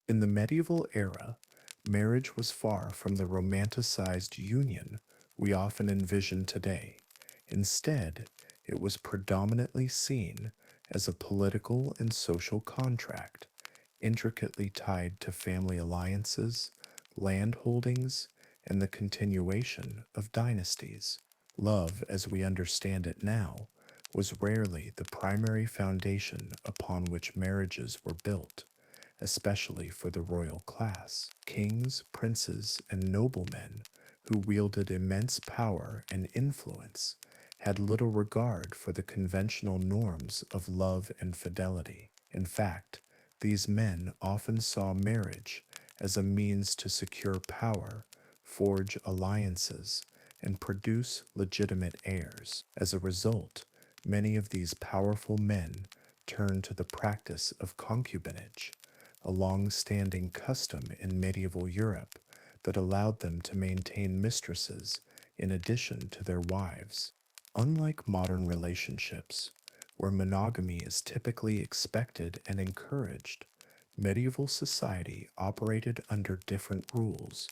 In the medieval era, marriage was far from the romanticized union we often envision today. Instead, it was predominantly seen as a political and social contract, intricately tied to family alliances, land holdings, and the continuation of dynasties. Love, as we understand it now, was rarely the primary foundation upon which marriages were built, especially for the royal class. Kings, princes, and noblemen who wielded immense power and influence had little regard for the conventional norms of love and fidelity. In fact, these men often saw marriage as a means to secure power, forge alliances, and produce legitimate heirs. As a result, many of these powerful men turned to the practice of concubinage, a long-standing custom in medieval Europe that allowed them to maintain mistresses in addition to their wives. Unlike modern relationships, where monogamy is typically expected and encouraged, medieval society operated under different rules,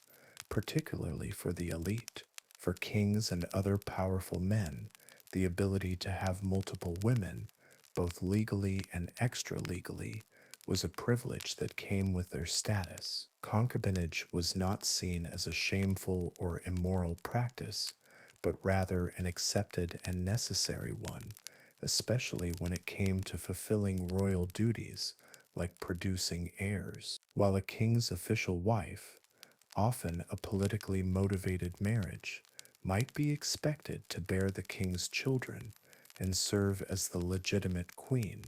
particularly for the elite. For kings and other powerful men, the ability to have multiple women, both legally and extra-legally, was a privilege that came with their status. Concubinage was not seen as a shameful or immoral practice, but rather an accepted and necessary one, especially when it came to fulfilling royal duties like producing heirs. While a king's official wife, often a politically motivated marriage, might be expected to bear the king's children and serve as the legitimate queen,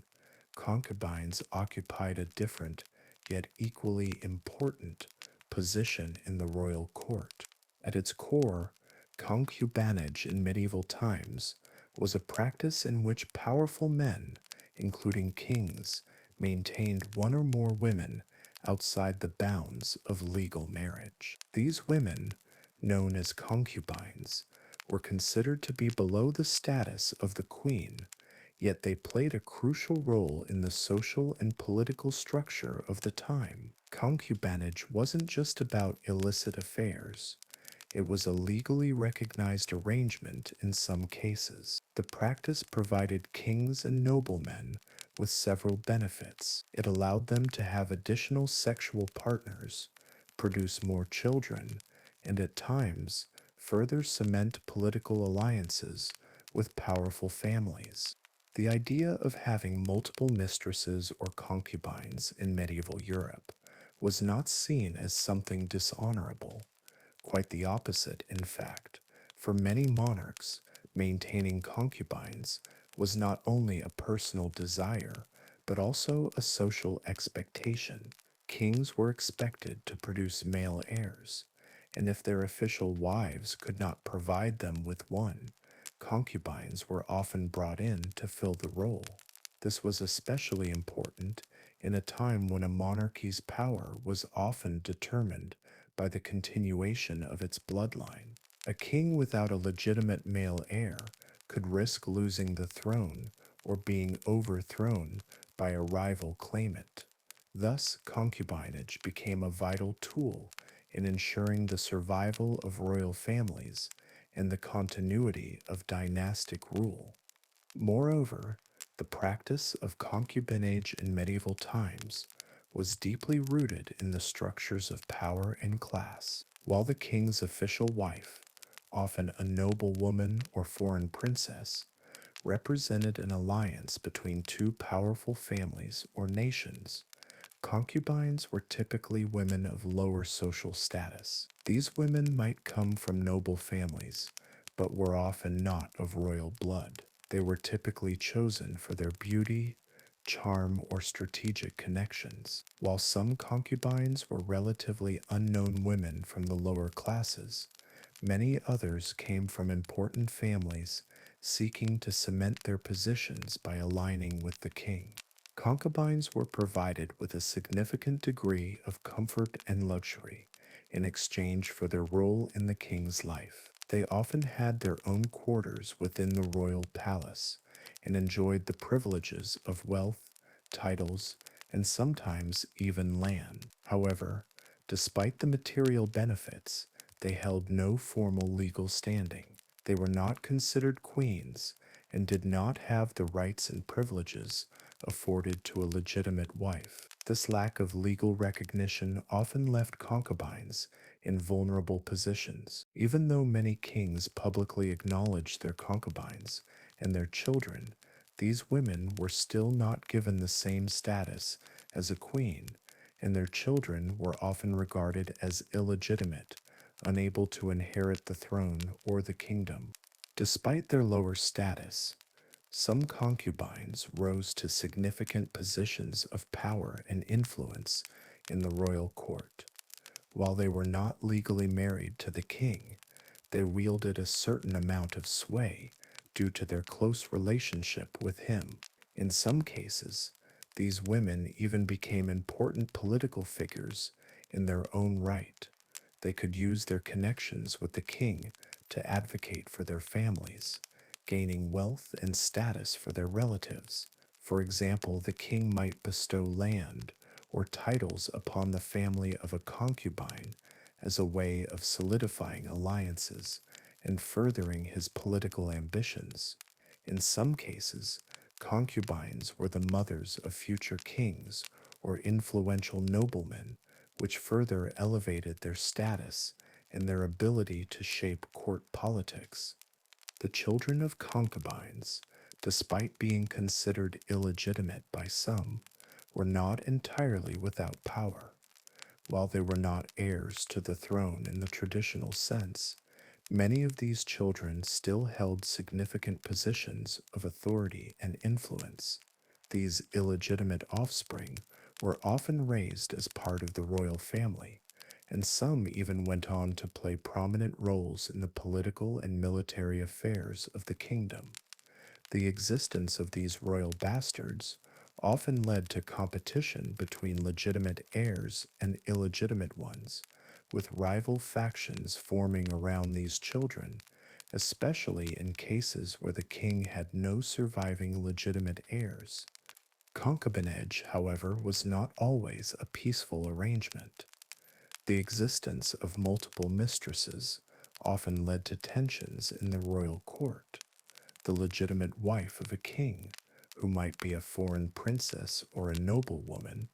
concubines occupied a different, yet equally important, position in the royal court. At its core, concubinage in medieval times was a practice in which powerful men, including kings, maintained one or more women outside the bounds of legal marriage. These women, known as concubines, were considered to be below the status of the queen, yet they played a crucial role in the social and political structure of the time. Concubinage wasn't just about illicit affairs. It was a legally recognized arrangement in some cases. The practice provided kings and noblemen with several benefits. It allowed them to have additional sexual partners, produce more children, and at times further cement political alliances with powerful families. The idea of having multiple mistresses or concubines in medieval Europe was not seen as something dishonorable. Quite the opposite, in fact. For many monarchs, maintaining concubines was not only a personal desire, but also a social expectation. Kings were expected to produce male heirs, and if their official wives could not provide them with one, concubines were often brought in to fill the role. This was especially important in a time when a monarchy's power was often determined by the continuation of its bloodline. A king without a legitimate male heir could risk losing the throne or being overthrown by a rival claimant. Thus, concubinage became a vital tool in ensuring the survival of royal families and the continuity of dynastic rule. Moreover, the practice of concubinage in medieval times was deeply rooted in the structures of power and class. While the king's official wife, often a noble woman or foreign princess, represented an alliance between two powerful families or nations, concubines were typically women of lower social status. These women might come from noble families, but were often not of royal blood. They were typically chosen for their beauty, charm, or strategic connections. While some concubines were relatively unknown women from the lower classes, many others came from important families seeking to cement their positions by aligning with the king. Concubines were provided with a significant degree of comfort and luxury in exchange for their role in the king's life. They often had their own quarters within the royal palace and enjoyed the privileges of wealth, titles, and sometimes even land. However, despite the material benefits, they held no formal legal standing. They were not considered queens and did not have the rights and privileges afforded to a legitimate wife. This lack of legal recognition often left concubines in vulnerable positions. Even though many kings publicly acknowledged their concubines and their children, these women were still not given the same status as a queen, and their children were often regarded as illegitimate, unable to inherit the throne or the kingdom. Despite their lower status, some concubines rose to significant positions of power and influence in the royal court. While they were not legally married to the king, they wielded a certain amount of sway due to their close relationship with him. In some cases, these women even became important political figures in their own right. They could use their connections with the king to advocate for their families, gaining wealth and status for their relatives. For example, the king might bestow land or titles upon the family of a concubine as a way of solidifying alliances and furthering his political ambitions. In some cases, concubines were the mothers of future kings or influential noblemen, which further elevated their status and their ability to shape court politics. The children of concubines, despite being considered illegitimate by some, were not entirely without power. While they were not heirs to the throne in the traditional sense, many of these children still held significant positions of authority and influence. These illegitimate offspring were often raised as part of the royal family, and some even went on to play prominent roles in the political and military affairs of the kingdom. The existence of these royal bastards often led to competition between legitimate heirs and illegitimate ones, with rival factions forming around these children, especially in cases where the king had no surviving legitimate heirs. Concubinage, however, was not always a peaceful arrangement. The existence of multiple mistresses often led to tensions in the royal court. The legitimate wife of a king, who might be a foreign princess or a noblewoman,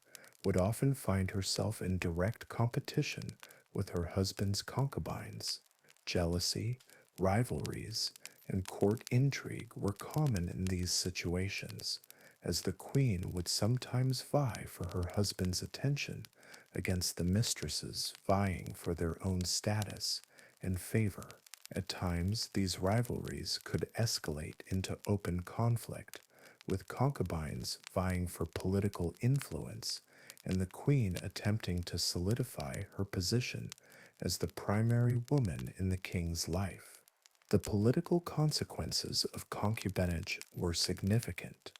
would often find herself in direct competition with her husband's concubines. Jealousy, rivalries, and court intrigue were common in these situations, as the queen would sometimes vie for her husband's attention against the mistresses vying for their own status and favor. At times, these rivalries could escalate into open conflict, with concubines vying for political influence and the queen attempting to solidify her position as the primary woman in the king's life. The political consequences of concubinage were significant.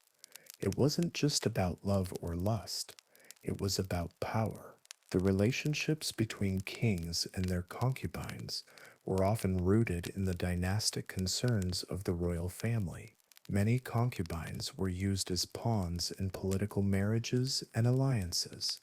It wasn't just about love or lust, it was about power. The relationships between kings and their concubines were often rooted in the dynastic concerns of the royal family. Many concubines were used as pawns in political marriages and alliances.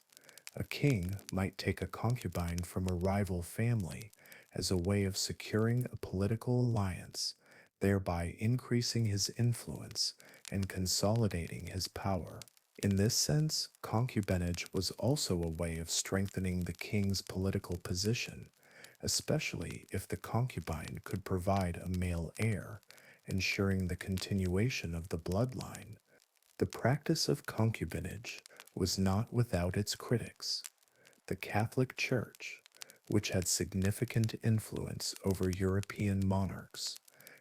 A king might take a concubine from a rival family as a way of securing a political alliance, thereby increasing his influence and consolidating his power. In this sense, concubinage was also a way of strengthening the king's political position, especially if the concubine could provide a male heir, ensuring the continuation of the bloodline. The practice of concubinage was not without its critics. The Catholic Church, which had significant influence over European monarchs,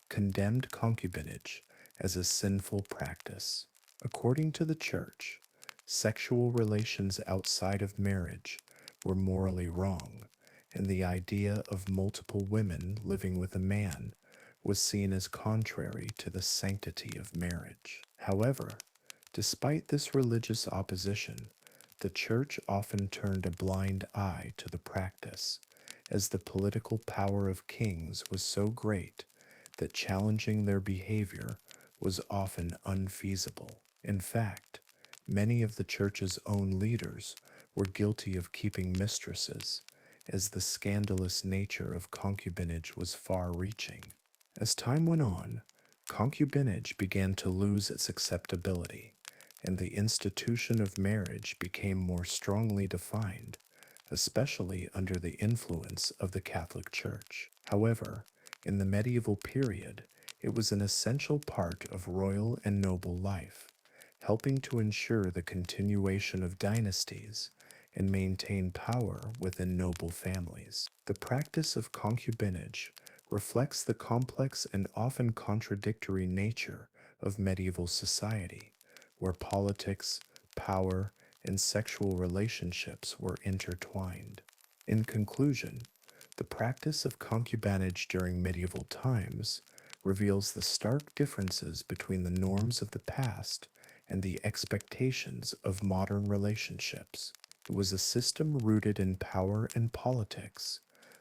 condemned concubinage as a sinful practice. According to the Church, sexual relations outside of marriage were morally wrong, and the idea of multiple women living with a man was seen as contrary to the sanctity of marriage. However, despite this religious opposition, the Church often turned a blind eye to the practice, as the political power of kings was so great that challenging their behavior was often unfeasible. In fact, Many of the church's own leaders were guilty of keeping mistresses, as the scandalous nature of concubinage was far reaching. As time went on, concubinage began to lose its acceptability, and the institution of marriage became more strongly defined, especially under the influence of the Catholic Church. However, in the medieval period, it was an essential part of royal and noble life, helping to ensure the continuation of dynasties and maintain power within noble families. The practice of concubinage reflects the complex and often contradictory nature of medieval society, where politics, power, and sexual relationships were intertwined. In conclusion, the practice of concubinage during medieval times reveals the stark differences between the norms of the past and the expectations of modern relationships. It was a system rooted in power and politics,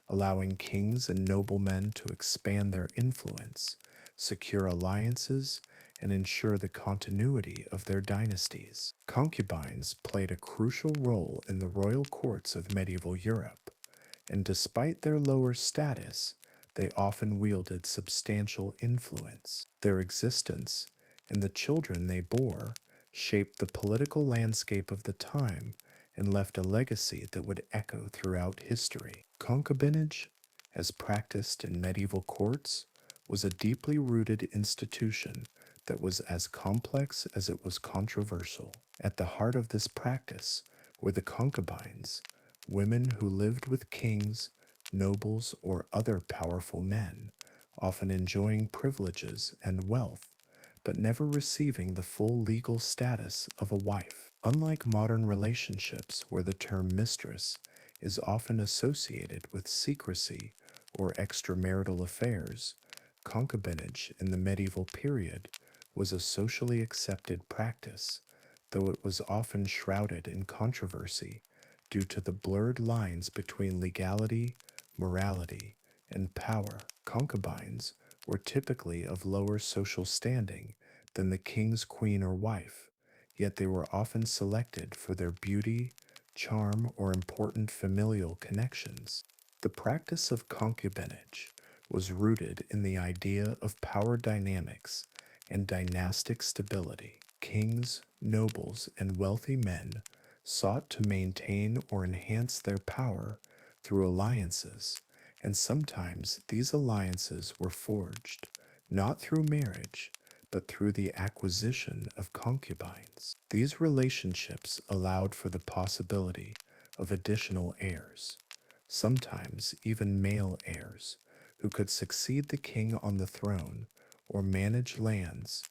allowing kings and noblemen to expand their influence, secure alliances, and ensure the continuity of their dynasties. Concubines played a crucial role in the royal courts of medieval Europe, and despite their lower status, they often wielded substantial influence. Their existence and the children they bore shaped the political landscape of the time and left a legacy that would echo throughout history. Concubinage, as practiced in medieval courts, was a deeply rooted institution that was as complex as it was controversial. At the heart of this practice were the concubines, women who lived with kings, nobles, or other powerful men, often enjoying privileges and wealth, but never receiving the full legal status of a wife. Unlike modern relationships where the term mistress is often associated with secrecy or extramarital affairs, concubinage in the medieval period was a socially accepted practice, though it was often shrouded in controversy due to the blurred lines between legality, morality, and power. Concubines were typically of lower social standing than the king's queen or wife, yet they were often selected for their beauty, charm, or important familial connections. The practice of concubinage was rooted in the idea of power dynamics and dynastic stability. Kings, nobles, and wealthy men sought to maintain or enhance their power through alliances, and sometimes these alliances were forged not through marriage, but through the acquisition of concubines. These relationships allowed for the possibility of additional heirs, sometimes even male heirs, who could succeed the king on the throne or manage lands,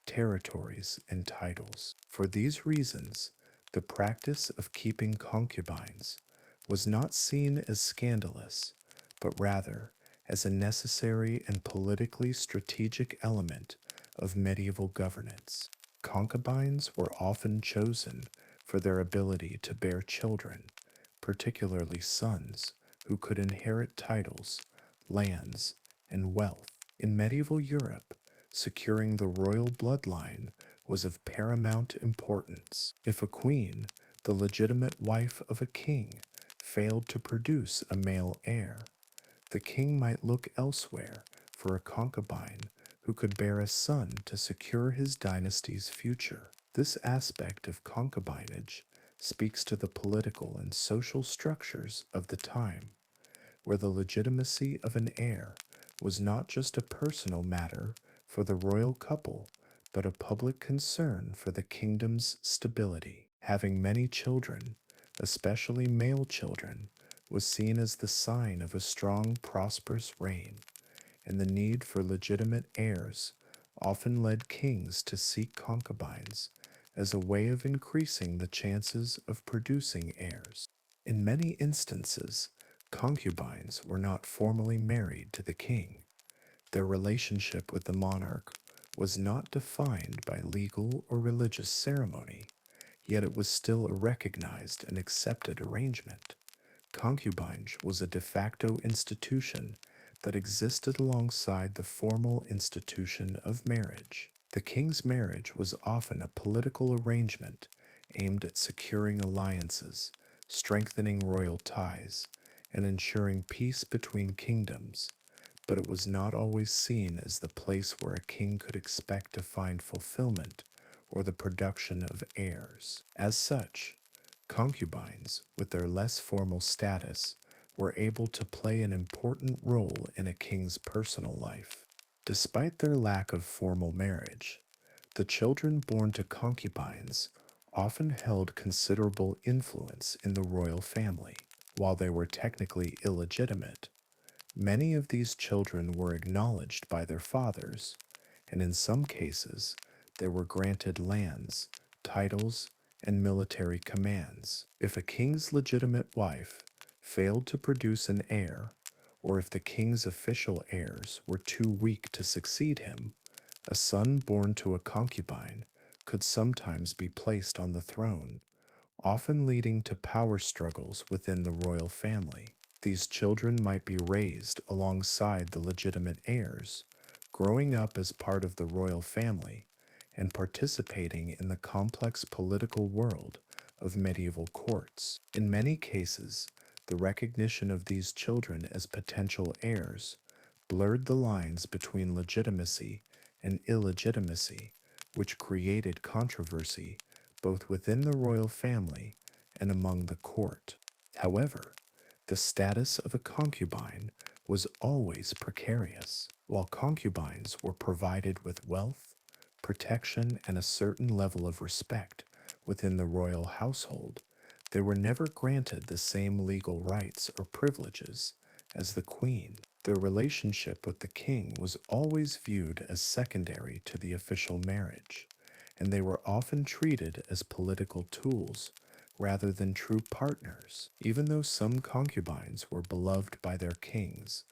territories, and titles. For these reasons, the practice of keeping concubines was not seen as scandalous, but rather as a necessary and politically strategic element of medieval governance. Concubines were often chosen for their ability to bear children, particularly sons who could inherit titles, lands, and wealth. In medieval Europe, securing the royal bloodline was of paramount importance. If a queen, the legitimate wife of a king, failed to produce a male heir, the king might look elsewhere for a concubine who could bear a son to secure his dynasty's future. This aspect of concubinage speaks to the political and social structures of the time, where the legitimacy of an heir was not just a personal matter for the royal couple, but a public concern for the kingdom's stability. Having many children, especially male children, was seen as the sign of a strong, prosperous reign, and the need for legitimate heirs often led kings to seek concubines as a way of increasing the chances of producing heirs. In many instances, concubines were not formally married to the king. Their relationship with the monarch was not defined by legal or religious ceremony, yet it was still a recognized and accepted arrangement. Concubinage was a de facto institution that existed alongside the formal institution of marriage. The king's marriage was often a political arrangement aimed at securing alliances, strengthening royal ties, and ensuring peace between kingdoms, but it was not always seen as the place where a king could expect to find fulfillment or the production of heirs. As such, concubines, with their less formal status, were able to play an important role in a king's personal life. Despite their lack of formal marriage, the children born to concubines often held considerable influence in the royal family. While they were technically illegitimate, many of these children were acknowledged by their fathers, and in some cases, they were granted lands, titles, and military commands. If a king's legitimate wife failed to produce an heir, or if the king's official heirs were too weak to succeed him, a son born to a concubine could sometimes be placed on the throne, often leading to power struggles within the royal family. These children might be raised alongside the legitimate heirs, growing up as part of the royal family and participating in the complex political world of medieval courts. In many cases, the recognition of these children as potential heirs blurred the lines between legitimacy and illegitimacy, which created controversy both within the royal family and among the court. However, the status of a concubine was always precarious. While concubines were provided with wealth, protection, and a certain level of respect within the royal household, they were never granted the same legal rights or privileges as the queen. Their relationship with the king was always viewed as secondary to the official marriage, and they were often treated as political tools rather than true partners. Even though some concubines were beloved by their kings,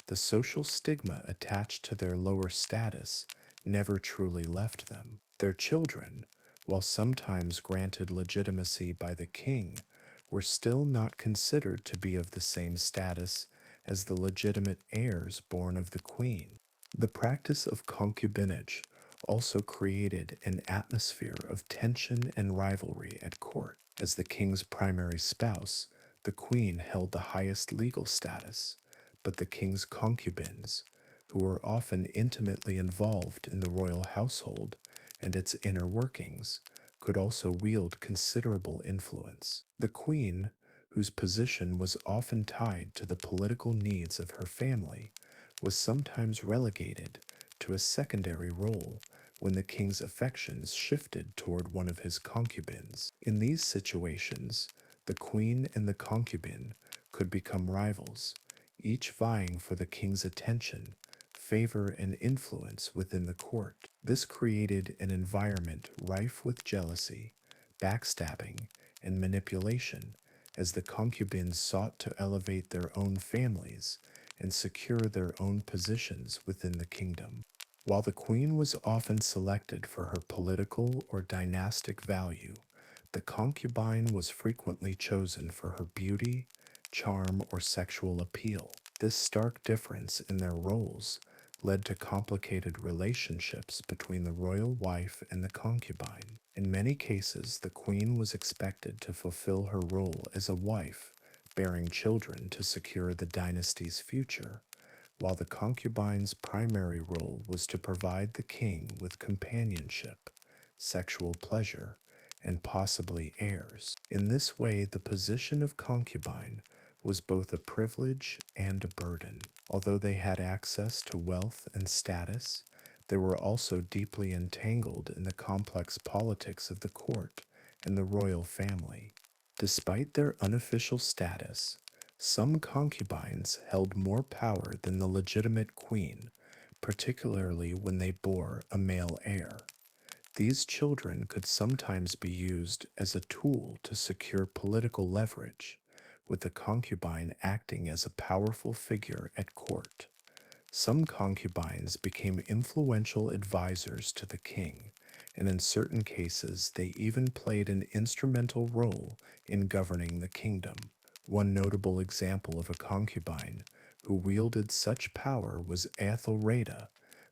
the social stigma attached to their lower status never truly left them. Their children, while sometimes granted legitimacy by the king, were still not considered to be of the same status as the legitimate heirs born of the queen. The practice of concubinage also created an atmosphere of tension and rivalry at court. As the king's primary spouse, the queen held the highest legal status, but the king's concubines, who were often intimately involved in the royal household and its inner workings, could also wield considerable influence. The queen, whose position was often tied to the political needs of her family, was sometimes relegated to a secondary role when the king's affections shifted toward one of his concubines. In these situations, the queen and the concubine could become rivals, each vying for the king's attention, favor, and influence within the court. This created an environment rife with jealousy, backstabbing, and manipulation as the concubines sought to elevate their own families and secure their own positions within the kingdom. While the queen was often selected for her political or dynastic value, the concubine was frequently chosen for her beauty, charm, or sexual appeal. This stark difference in their roles led to complicated relationships between the royal wife and the concubine. In many cases, the queen was expected to fulfill her role as a wife, bearing children to secure the dynasty's future, while the concubine's primary role was to provide the king with companionship, sexual pleasure, and possibly heirs. In this way, the position of concubine was both a privilege and a burden. Although they had access to wealth and status, they were also deeply entangled in the complex politics of the court and the royal family. Despite their unofficial status, some concubines held more power than the legitimate queen, particularly when they bore a male heir. These children could sometimes be used as a tool to secure political leverage, with the concubine acting as a powerful figure at court. Some concubines became influential advisors to the king, and in certain cases they even played an instrumental role in governing the kingdom. One notable example of a concubine who wielded such power was Ethelreda,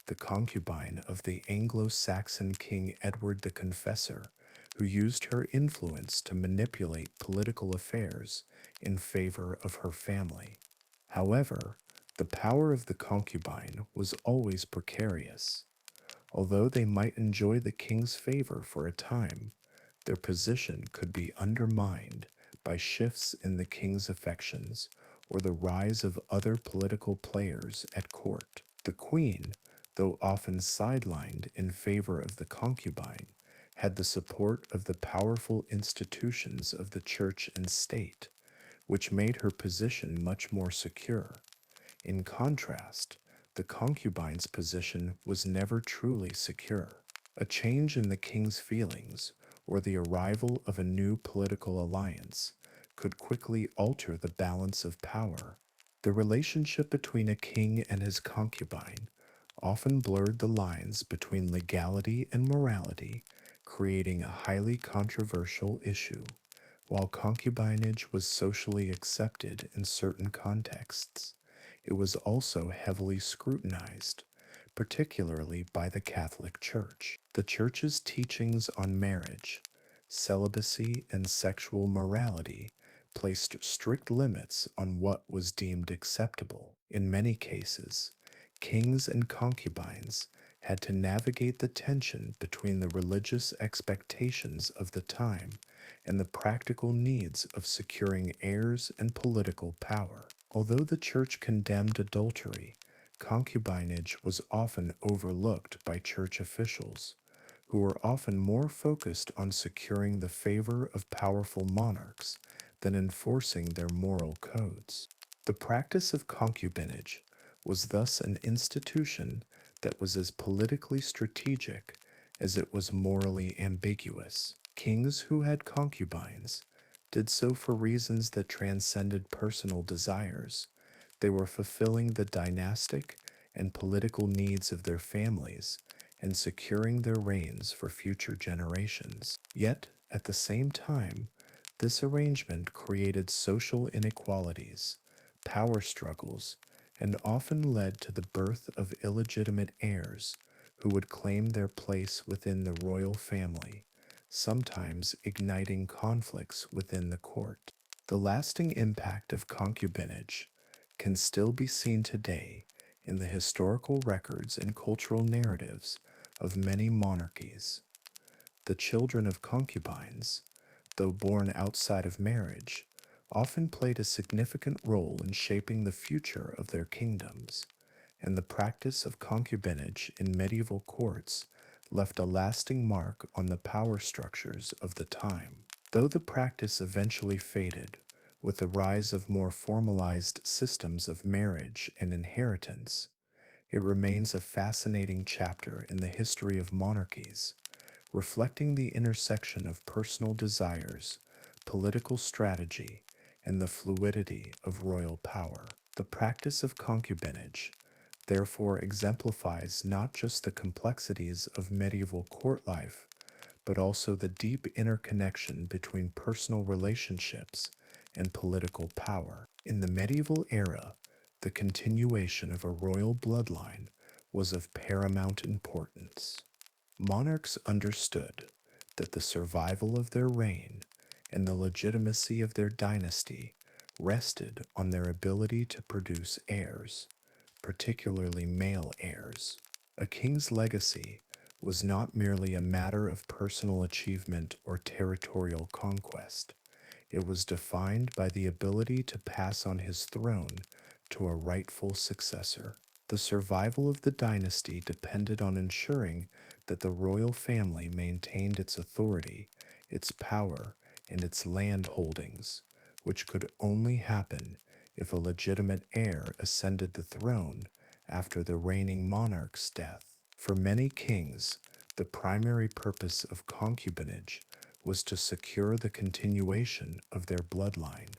the concubine of the Anglo-Saxon King Edward the Confessor, who used her influence to manipulate political affairs in favor of her family. However, the power of the concubine was always precarious. Although they might enjoy the king's favor for a time, their position could be undermined by shifts in the king's affections or the rise of other political players at court. The queen, though often sidelined in favor of the concubine, had the support of the powerful institutions of the church and state, which made her position much more secure. In contrast, the concubine's position was never truly secure. A change in the king's feelings or the arrival of a new political alliance could quickly alter the balance of power. The relationship between a king and his concubine often blurred the lines between legality and morality, creating a highly controversial issue. While concubinage was socially accepted in certain contexts, it was also heavily scrutinized, particularly by the Catholic Church. The Church's teachings on marriage, celibacy, and sexual morality placed strict limits on what was deemed acceptable. In many cases, kings and concubines had to navigate the tension between the religious expectations of the time and the practical needs of securing heirs and political power. Although the church condemned adultery, concubinage was often overlooked by church officials, who were often more focused on securing the favor of powerful monarchs than enforcing their moral codes. The practice of concubinage was thus an institution that was as politically strategic as it was morally ambiguous. Kings who had concubines did so for reasons that transcended personal desires. They were fulfilling the dynastic and political needs of their families and securing their reigns for future generations. Yet, at the same time, this arrangement created social inequalities, power struggles, and often led to the birth of illegitimate heirs who would claim their place within the royal family, sometimes igniting conflicts within the court. The lasting impact of concubinage can still be seen today in the historical records and cultural narratives of many monarchies. The children of concubines, though born outside of marriage, often played a significant role in shaping the future of their kingdoms, and the practice of concubinage in medieval courts left a lasting mark on the power structures of the time. Though the practice eventually faded with the rise of more formalized systems of marriage and inheritance, it remains a fascinating chapter in the history of monarchies, reflecting the intersection of personal desires, political strategy, and the fluidity of royal power. The practice of concubinage, therefore, exemplifies not just the complexities of medieval court life, but also the deep interconnection between personal relationships and political power. In the medieval era, the continuation of a royal bloodline was of paramount importance. Monarchs understood that the survival of their reign and the legitimacy of their dynasty rested on their ability to produce heirs, particularly male heirs. A king's legacy was not merely a matter of personal achievement or territorial conquest. It was defined by the ability to pass on his throne to a rightful successor. The survival of the dynasty depended on ensuring that the royal family maintained its authority, its power, and its land holdings, which could only happen if a legitimate heir ascended the throne after the reigning monarch's death. For many kings, the primary purpose of concubinage was to secure the continuation of their bloodline,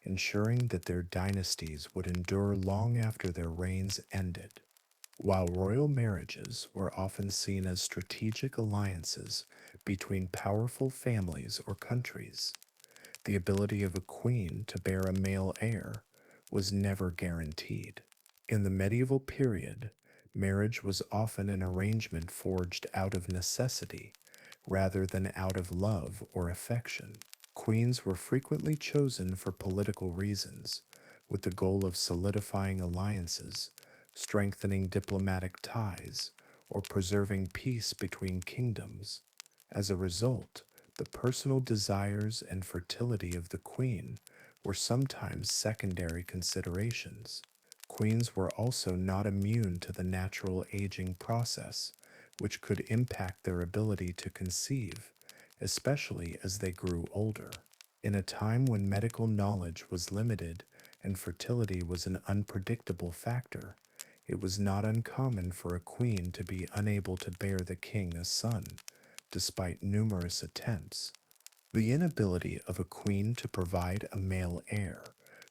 ensuring that their dynasties would endure long after their reigns ended. While royal marriages were often seen as strategic alliances between powerful families or countries, the ability of a queen to bear a male heir was never guaranteed. In the medieval period, marriage was often an arrangement forged out of necessity, rather than out of love or affection. Queens were frequently chosen for political reasons, with the goal of solidifying alliances, strengthening diplomatic ties, or preserving peace between kingdoms. As a result, the personal desires and fertility of the queen were sometimes secondary considerations. Queens were also not immune to the natural aging process, which could impact their ability to conceive, especially as they grew older. In a time when medical knowledge was limited and fertility was an unpredictable factor, it was not uncommon for a queen to be unable to bear the king a son, despite numerous attempts. The inability of a queen to provide a male heir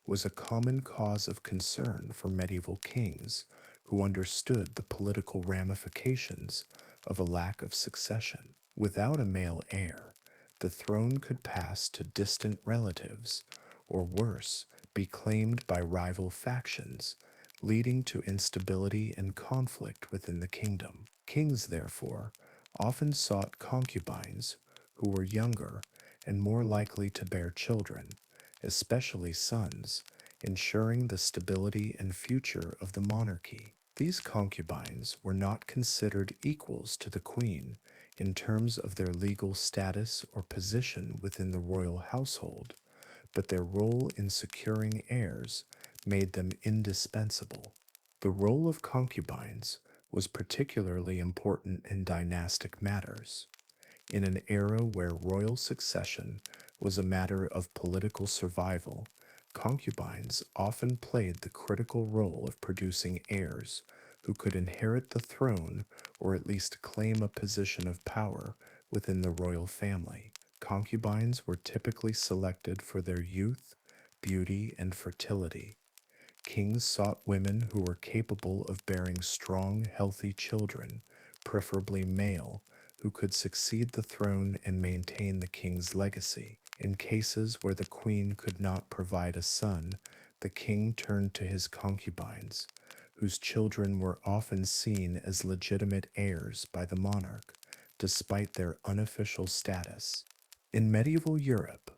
was a common cause of concern for medieval kings who understood the political ramifications of a lack of succession. Without a male heir, the throne could pass to distant relatives, or worse, be claimed by rival factions, leading to instability and conflict within the kingdom. Kings, therefore, often sought concubines who were younger and more likely to bear children, especially sons, ensuring the stability and future of the monarchy. These concubines were not considered equals to the queen in terms of their legal status or position within the royal household, but their role in securing heirs made them indispensable. The role of concubines was particularly important in dynastic matters. In an era where royal succession was a matter of political survival, concubines often played the critical role of producing heirs who could inherit the throne or at least claim a position of power within the royal family. Concubines were typically selected for their youth, beauty, and fertility. Kings sought women who were capable of bearing strong, healthy children, preferably male, who could succeed the throne and maintain the king's legacy. In cases where the queen could not provide a son, the king turned to his concubines, whose children were often seen as legitimate heirs by the monarch, despite their unofficial status. In medieval Europe,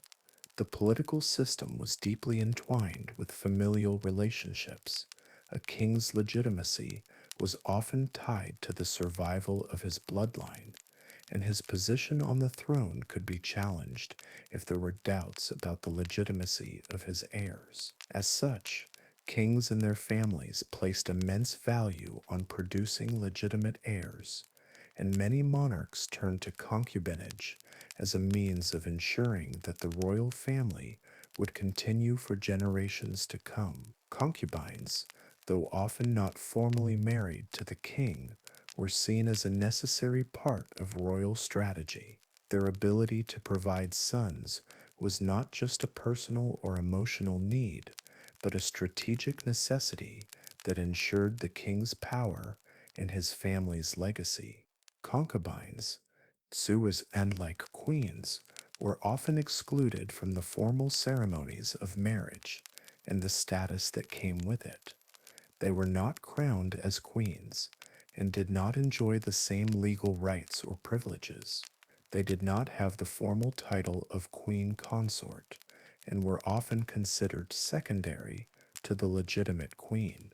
the political system was deeply entwined with familial relationships. A king's legitimacy was often tied to the survival of his bloodline, and his position on the throne could be challenged if there were doubts about the legitimacy of his heirs. As such, kings and their families placed immense value on producing legitimate heirs, and many monarchs turned to concubinage as a means of ensuring that the royal family would continue for generations to come. Concubines, though often not formally married to the king, were seen as a necessary part of royal strategy. Their ability to provide sons was not just a personal or emotional need, but a strategic necessity that ensured the king's power and his family's legacy. Concubines, suas and like queens, were often excluded from the formal ceremonies of marriage and the status that came with it. They were not crowned as queens and did not enjoy the same legal rights or privileges. They did not have the formal title of queen consort and were often considered secondary to the legitimate queen.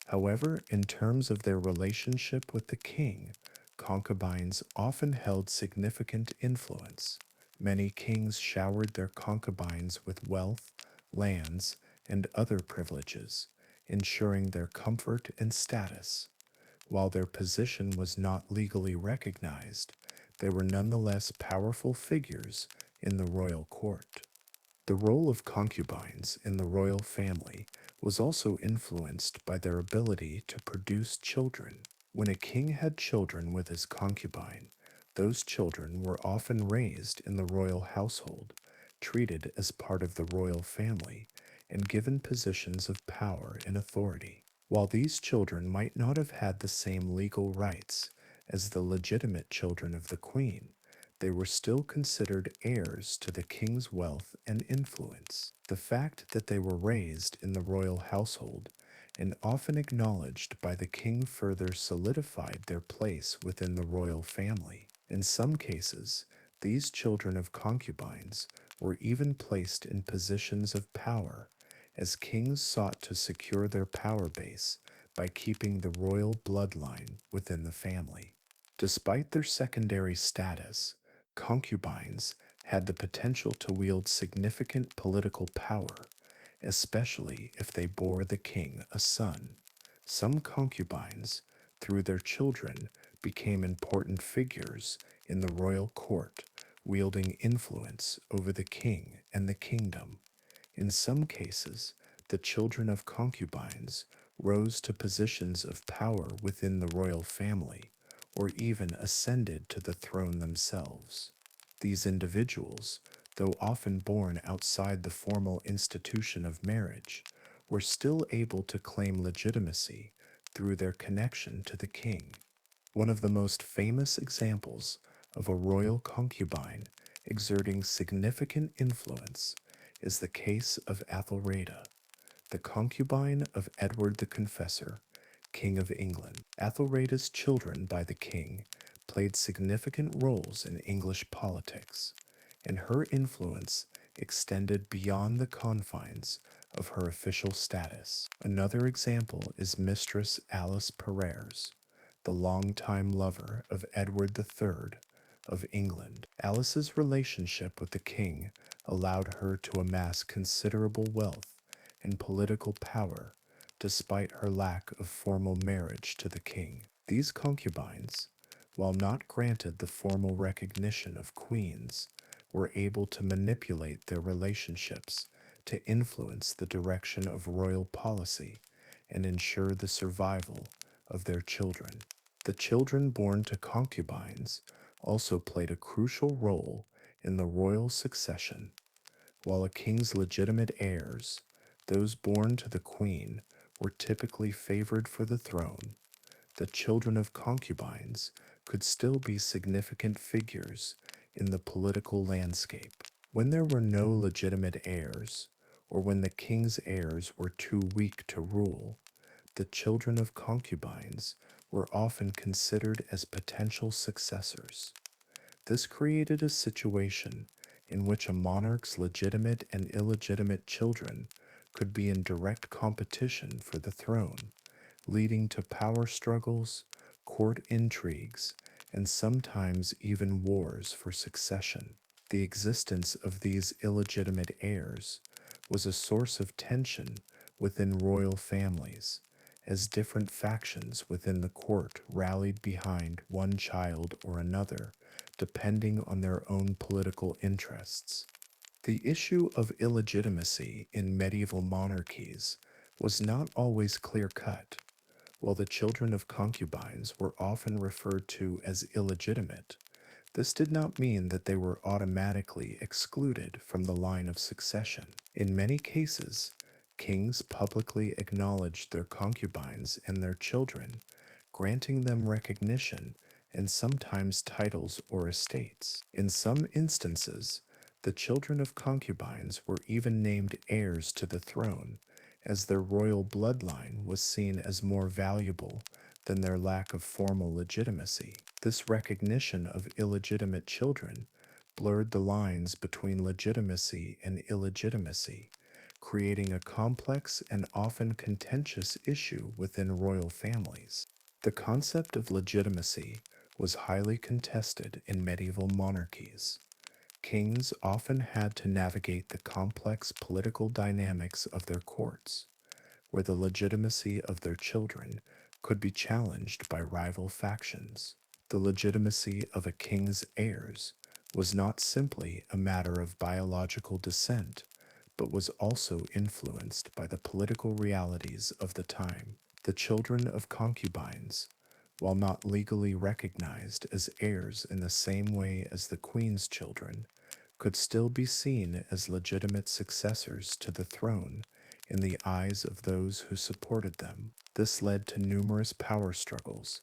However, in terms of their relationship with the king, concubines often held significant influence. Many kings showered their concubines with wealth, lands, and other privileges, ensuring their comfort and status. While their position was not legally recognized, they were nonetheless powerful figures in the royal court. The role of concubines in the royal family was also influenced by their ability to produce children. When a king had children with his concubine, those children were often raised in the royal household, treated as part of the royal family, and given positions of power and authority. While these children might not have had the same legal rights as the legitimate children of the queen, they were still considered heirs to the king's wealth and influence. The fact that they were raised in the royal household and often acknowledged by the king further solidified their place within the royal family. In some cases, these children of concubines were even placed in positions of power as kings sought to secure their power base by keeping the royal bloodline within the family. Despite their secondary status, concubines had the potential to wield significant political power, especially if they bore the king a son. Some concubines, through their children, became important figures in the royal court, wielding influence over the king and the kingdom. In some cases, the children of concubines rose to positions of power within the royal family, or even ascended to the throne themselves. These individuals, though often born outside the formal institution of marriage, were still able to claim legitimacy through their connection to the king. One of the most famous examples of a royal concubine exerting significant influence is the case of Athelreda, the concubine of Edward the Confessor, King of England. Athelreda's children by the king played significant roles in English politics, and her influence extended beyond the confines of her official status. Another example is Mistress Alice Perrers, the longtime lover of Edward III of England. Alice's relationship with the king allowed her to amass considerable wealth and political power despite her lack of formal marriage to the king. These concubines, while not granted the formal recognition of queens, were able to manipulate their relationships to influence the direction of royal policy and ensure the survival of their children. The children born to concubines also played a crucial role in the royal succession. While a king's legitimate heirs, those born to the queen, were typically favored for the throne, the children of concubines could still be significant figures in the political landscape. When there were no legitimate heirs, or when the king's heirs were too weak to rule, the children of concubines were often considered as potential successors. This created a situation in which a monarch's legitimate and illegitimate children could be in direct competition for the throne, leading to power struggles, court intrigues, and sometimes even wars for succession. The existence of these illegitimate heirs was a source of tension within royal families, as different factions within the court rallied behind one child or another, depending on their own political interests. The issue of illegitimacy in medieval monarchies was not always clear-cut. While the children of concubines were often referred to as illegitimate, this did not mean that they were automatically excluded from the line of succession. In many cases, kings publicly acknowledged their concubines and their children, granting them recognition and sometimes titles or estates. In some instances, the children of concubines were even named heirs to the throne, as their royal bloodline was seen as more valuable than their lack of formal legitimacy. This recognition of illegitimate children blurred the lines between legitimacy and illegitimacy, creating a complex and often contentious issue within royal families. The concept of legitimacy was highly contested in medieval monarchies. Kings often had to navigate the complex political dynamics of their courts, where the legitimacy of their children could be challenged by rival factions. The legitimacy of a king's heirs was not simply a matter of biological descent, but was also influenced by the political realities of the time. The children of concubines, while not legally recognized as heirs in the same way as the queen's children, could still be seen as legitimate successors to the throne in the eyes of those who supported them. This led to numerous power struggles,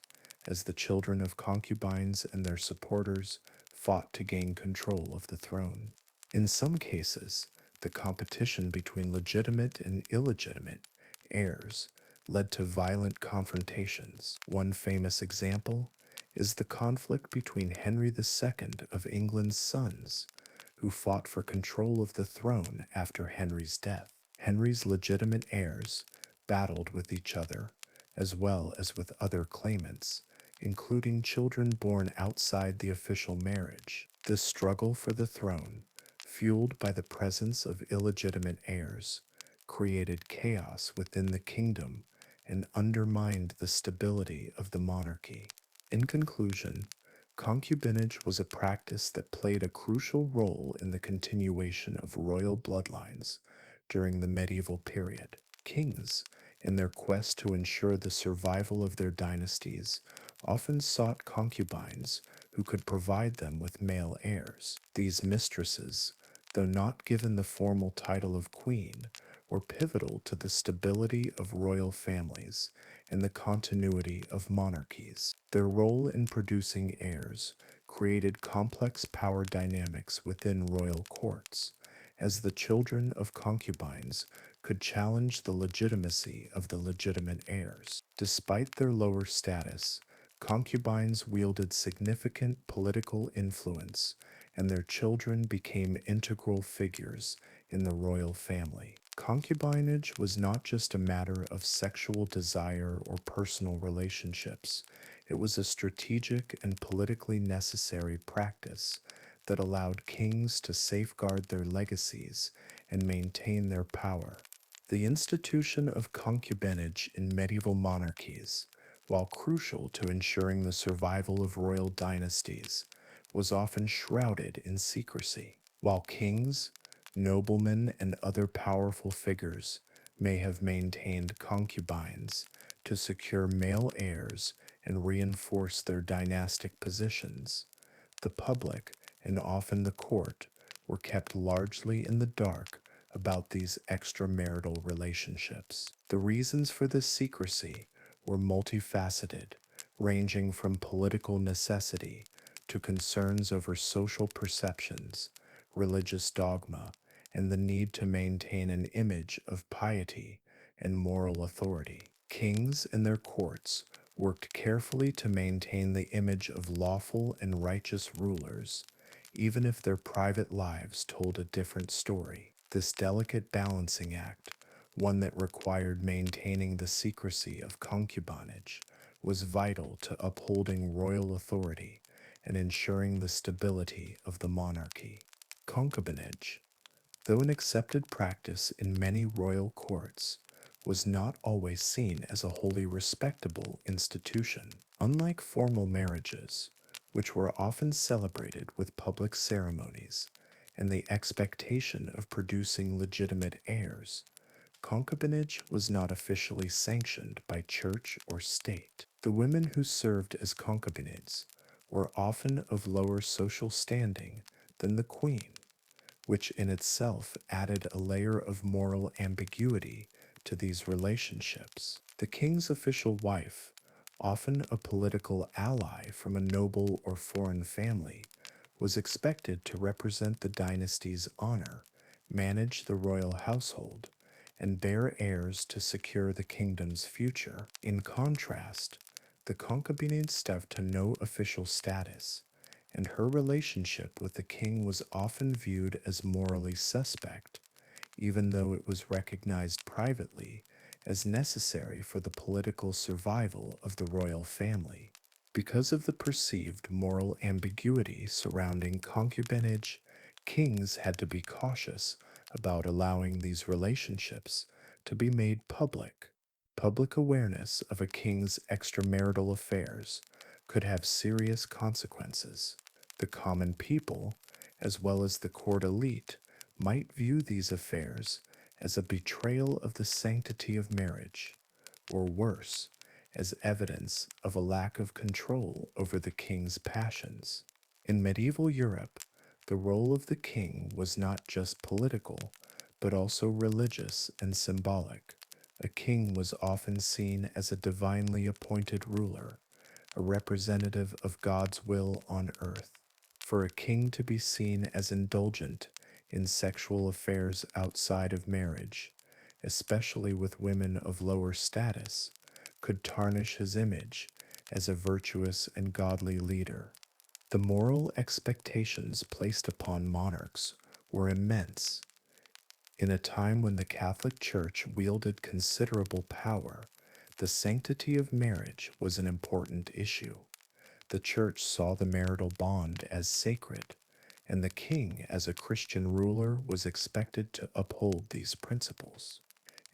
as the children of concubines and their supporters fought to gain control of the throne. In some cases, the competition between legitimate and illegitimate heirs led to violent confrontations. One famous example is the conflict between Henry II of England's sons, who fought for control of the throne after Henry's death. Henry's legitimate heirs battled with each other, as well as with other claimants, including children born outside the official marriage. This struggle for the throne, fueled by the presence of illegitimate heirs, created chaos within the kingdom and undermined the stability of the monarchy. In conclusion, concubinage was a practice that played a crucial role in the continuation of royal bloodlines during the medieval period. Kings, in their quest to ensure the survival of their dynasties, often sought concubines who could provide them with male heirs. These mistresses, though not given the formal title of queen, were pivotal to the stability of royal families and the continuity of monarchies. Their role in producing heirs created complex power dynamics within royal courts, as the children of concubines could challenge the legitimacy of the legitimate heirs. Despite their lower status, concubines wielded significant political influence, and their children became integral figures in the royal family. Concubinage was not just a matter of sexual desire or personal relationships. It was a strategic and politically necessary practice that allowed kings to safeguard their legacies and maintain their power. The institution of concubinage in medieval monarchies, while crucial to ensuring the survival of royal dynasties, was often shrouded in secrecy. While kings, noblemen, and other powerful figures may have maintained concubines to secure male heirs and reinforce their dynastic positions, the public, and often the court, were kept largely in the dark about these extramarital relationships. The reasons for this secrecy were multifaceted, ranging from political necessity to concerns over social perceptions, religious dogma, and the need to maintain an image of piety and moral authority. Kings and their courts worked carefully to maintain the image of lawful and righteous rulers, even if their private lives told a different story. This delicate balancing act, one that required maintaining the secrecy of concubinage, was vital to upholding royal authority and ensuring the stability of the monarchy. Concubinage, though an accepted practice in many royal courts, was not always seen as a wholly respectable institution. Unlike formal marriages, which were often celebrated with public ceremonies and the expectation of producing legitimate heirs, concubinage was not officially sanctioned by church or state. The women who served as concubines were often of lower social standing than the queen, which in itself added a layer of moral ambiguity to these relationships. The king's official wife, often a political ally from a noble or foreign family, was expected to represent the dynasty's honor, manage the royal household, and bear heirs to secure the kingdom's future. In contrast, the concubine stepped to no official status, and her relationship with the king was often viewed as morally suspect, even though it was recognized privately as necessary for the political survival of the royal family. Because of the perceived moral ambiguity surrounding concubinage, kings had to be cautious about allowing these relationships to be made public. Public awareness of a king's extramarital affairs could have serious consequences. The common people, as well as the court elite, might view these affairs as a betrayal of the sanctity of marriage, or worse, as evidence of a lack of control over the king's passions. In medieval Europe, the role of the king was not just political, but also religious and symbolic. A king was often seen as a divinely appointed ruler, a representative of God's will on earth. For a king to be seen as indulgent in sexual affairs outside of marriage, especially with women of lower status, could tarnish his image as a virtuous and godly leader. The moral expectations placed upon monarchs were immense. In a time when the Catholic Church wielded considerable power, the sanctity of marriage was an important issue. The Church saw the marital bond as sacred, and the king, as a Christian ruler, was expected to uphold these principles.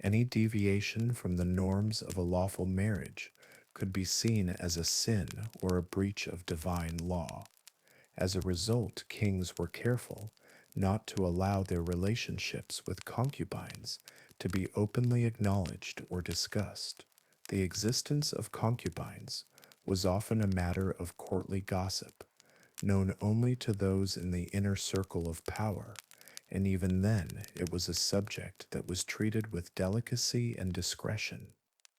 Any deviation from the norms of a lawful marriage could be seen as a sin or a breach of divine law. As a result, kings were careful not to allow their relationships with concubines to be openly acknowledged or discussed. The existence of concubines was often a matter of courtly gossip, known only to those in the inner circle of power, and even then it was a subject that was treated with delicacy and discretion.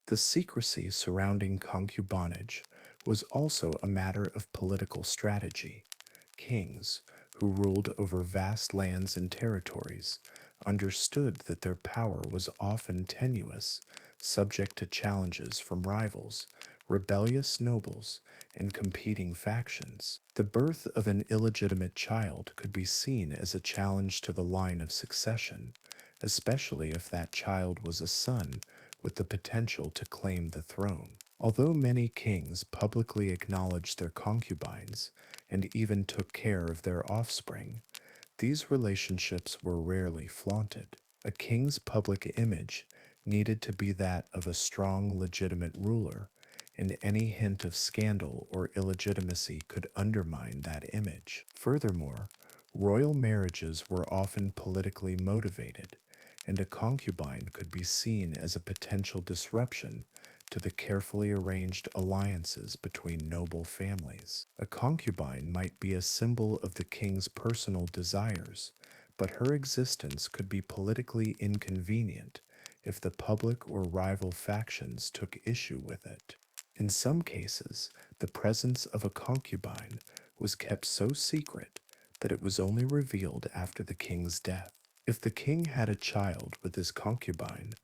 The secrecy surrounding concubinage was also a matter of political strategy. Kings, who ruled over vast lands and territories, understood that their power was often tenuous, subject to challenges from rivals, rebellious nobles, and competing factions. The birth of an illegitimate child could be seen as a challenge to the line of succession, especially if that child was a son with the potential to claim the throne. Although many kings publicly acknowledged their concubines and even took care of their offspring, these relationships were rarely flaunted. A king's public image needed to be that of a strong, legitimate ruler, and any hint of scandal or illegitimacy could undermine that image. Furthermore, royal marriages were often politically motivated, and a concubine could be seen as a potential disruption to the carefully arranged alliances between noble families. A concubine might be a symbol of the king's personal desires, but her existence could be politically inconvenient if the public or rival factions took issue with it. In some cases, the presence of a concubine was kept so secret that it was only revealed after the king's death. If the king had a child with his concubine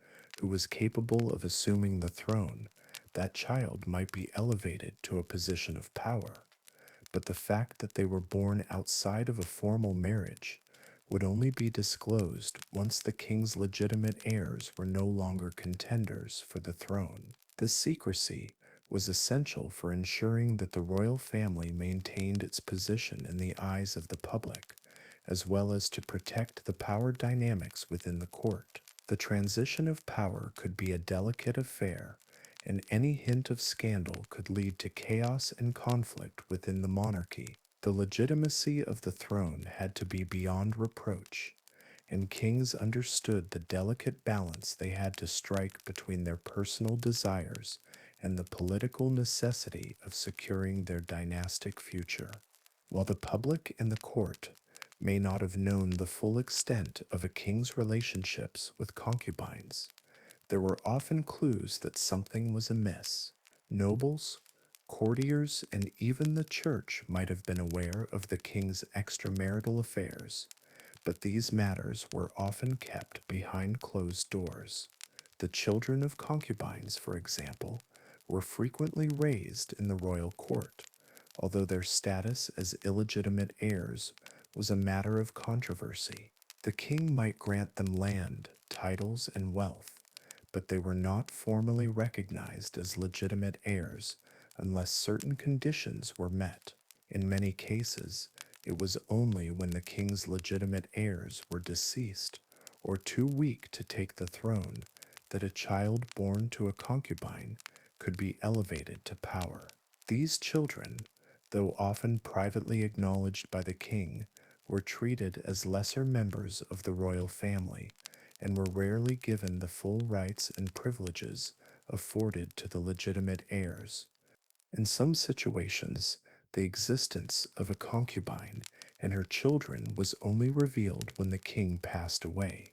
who was capable of assuming the throne, that child might be elevated to a position of power. But the fact that they were born outside of a formal marriage would only be disclosed once the king's legitimate heirs were no longer contenders for the throne. This secrecy was essential for ensuring that the royal family maintained its position in the eyes of the public, as well as to protect the power dynamics within the court. The transition of power could be a delicate affair, and any hint of scandal could lead to chaos and conflict within the monarchy. The legitimacy of the throne had to be beyond reproach, and kings understood the delicate balance they had to strike between their personal desires and the political necessity of securing their dynastic future. While the public and the court may not have known the full extent of a king's relationships with concubines, there were often clues that something was amiss. Nobles, courtiers, and even the church might have been aware of the king's extramarital affairs, but these matters were often kept behind closed doors. The children of concubines, for example, were frequently raised in the royal court, although their status as illegitimate heirs was a matter of controversy. The king might grant them land, titles, and wealth, but they were not formally recognized as legitimate heirs unless certain conditions were met. In many cases, it was only when the king's legitimate heirs were deceased or too weak to take the throne that a child born to a concubine could be elevated to power. These children, though often privately acknowledged by the king, were treated as lesser members of the royal family and were rarely given the full rights and privileges afforded to the legitimate heirs. In some situations, the existence of a concubine and her children was only revealed when the king passed away,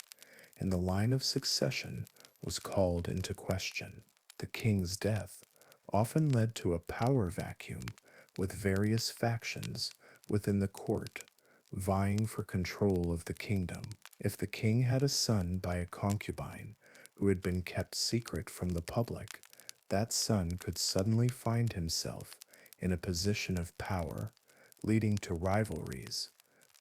and the line of succession was called into question. The king's death often led to a power vacuum, with various factions within the court vying for control of the kingdom. If the king had a son by a concubine who had been kept secret from the public, that son could suddenly find himself in a position of power, leading to rivalries,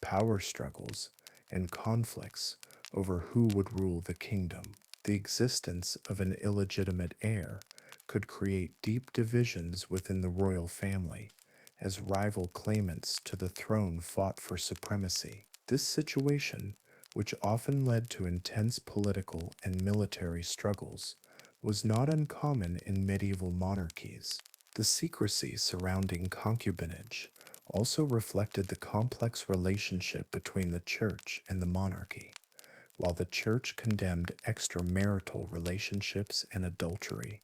power struggles, and conflicts over who would rule the kingdom. The existence of an illegitimate heir could create deep divisions within the royal family, as rival claimants to the throne fought for supremacy. This situation, which often led to intense political and military struggles, was not uncommon in medieval monarchies. The secrecy surrounding concubinage also reflected the complex relationship between the church and the monarchy. While the church condemned extramarital relationships and adultery,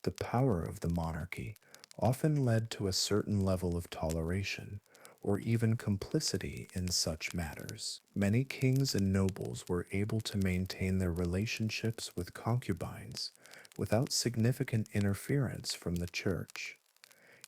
the power of the monarchy often led to a certain level of toleration or even complicity in such matters. Many kings and nobles were able to maintain their relationships with concubines without significant interference from the church.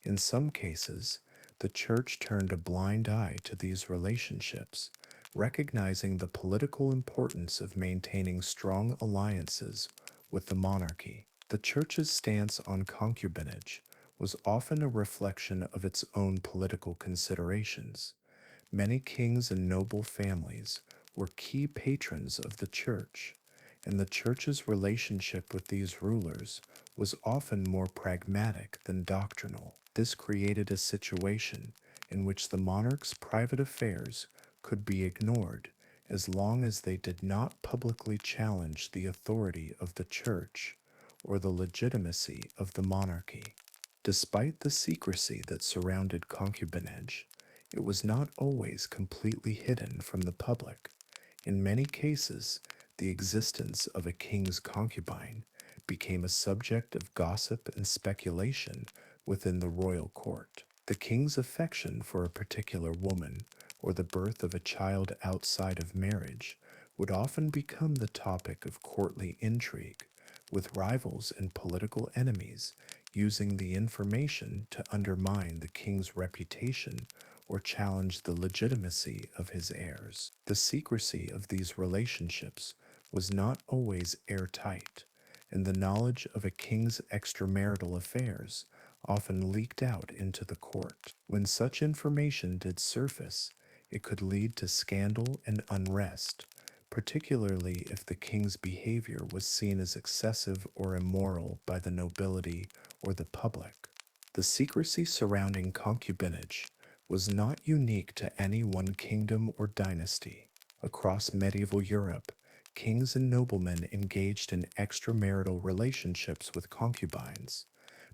In some cases, the church turned a blind eye to these relationships, recognizing the political importance of maintaining strong alliances with the monarchy. The church's stance on concubinage was often a reflection of its own political considerations. Many kings and noble families were key patrons of the church, and the church's relationship with these rulers was often more pragmatic than doctrinal. This created a situation in which the monarch's private affairs could be ignored as long as they did not publicly challenge the authority of the church or the legitimacy of the monarchy. Despite the secrecy that surrounded concubinage, it was not always completely hidden from the public. In many cases, the existence of a king's concubine became a subject of gossip and speculation within the royal court. The king's affection for a particular woman or the birth of a child outside of marriage would often become the topic of courtly intrigue, with rivals and political enemies using the information to undermine the king's reputation or challenge the legitimacy of his heirs. The secrecy of these relationships was not always airtight, and the knowledge of a king's extramarital affairs often leaked out into the court. When such information did surface, it could lead to scandal and unrest, particularly if the king's behavior was seen as excessive or immoral by the nobility or the public. The secrecy surrounding concubinage was not unique to any one kingdom or dynasty. Across medieval Europe, kings and noblemen engaged in extramarital relationships with concubines,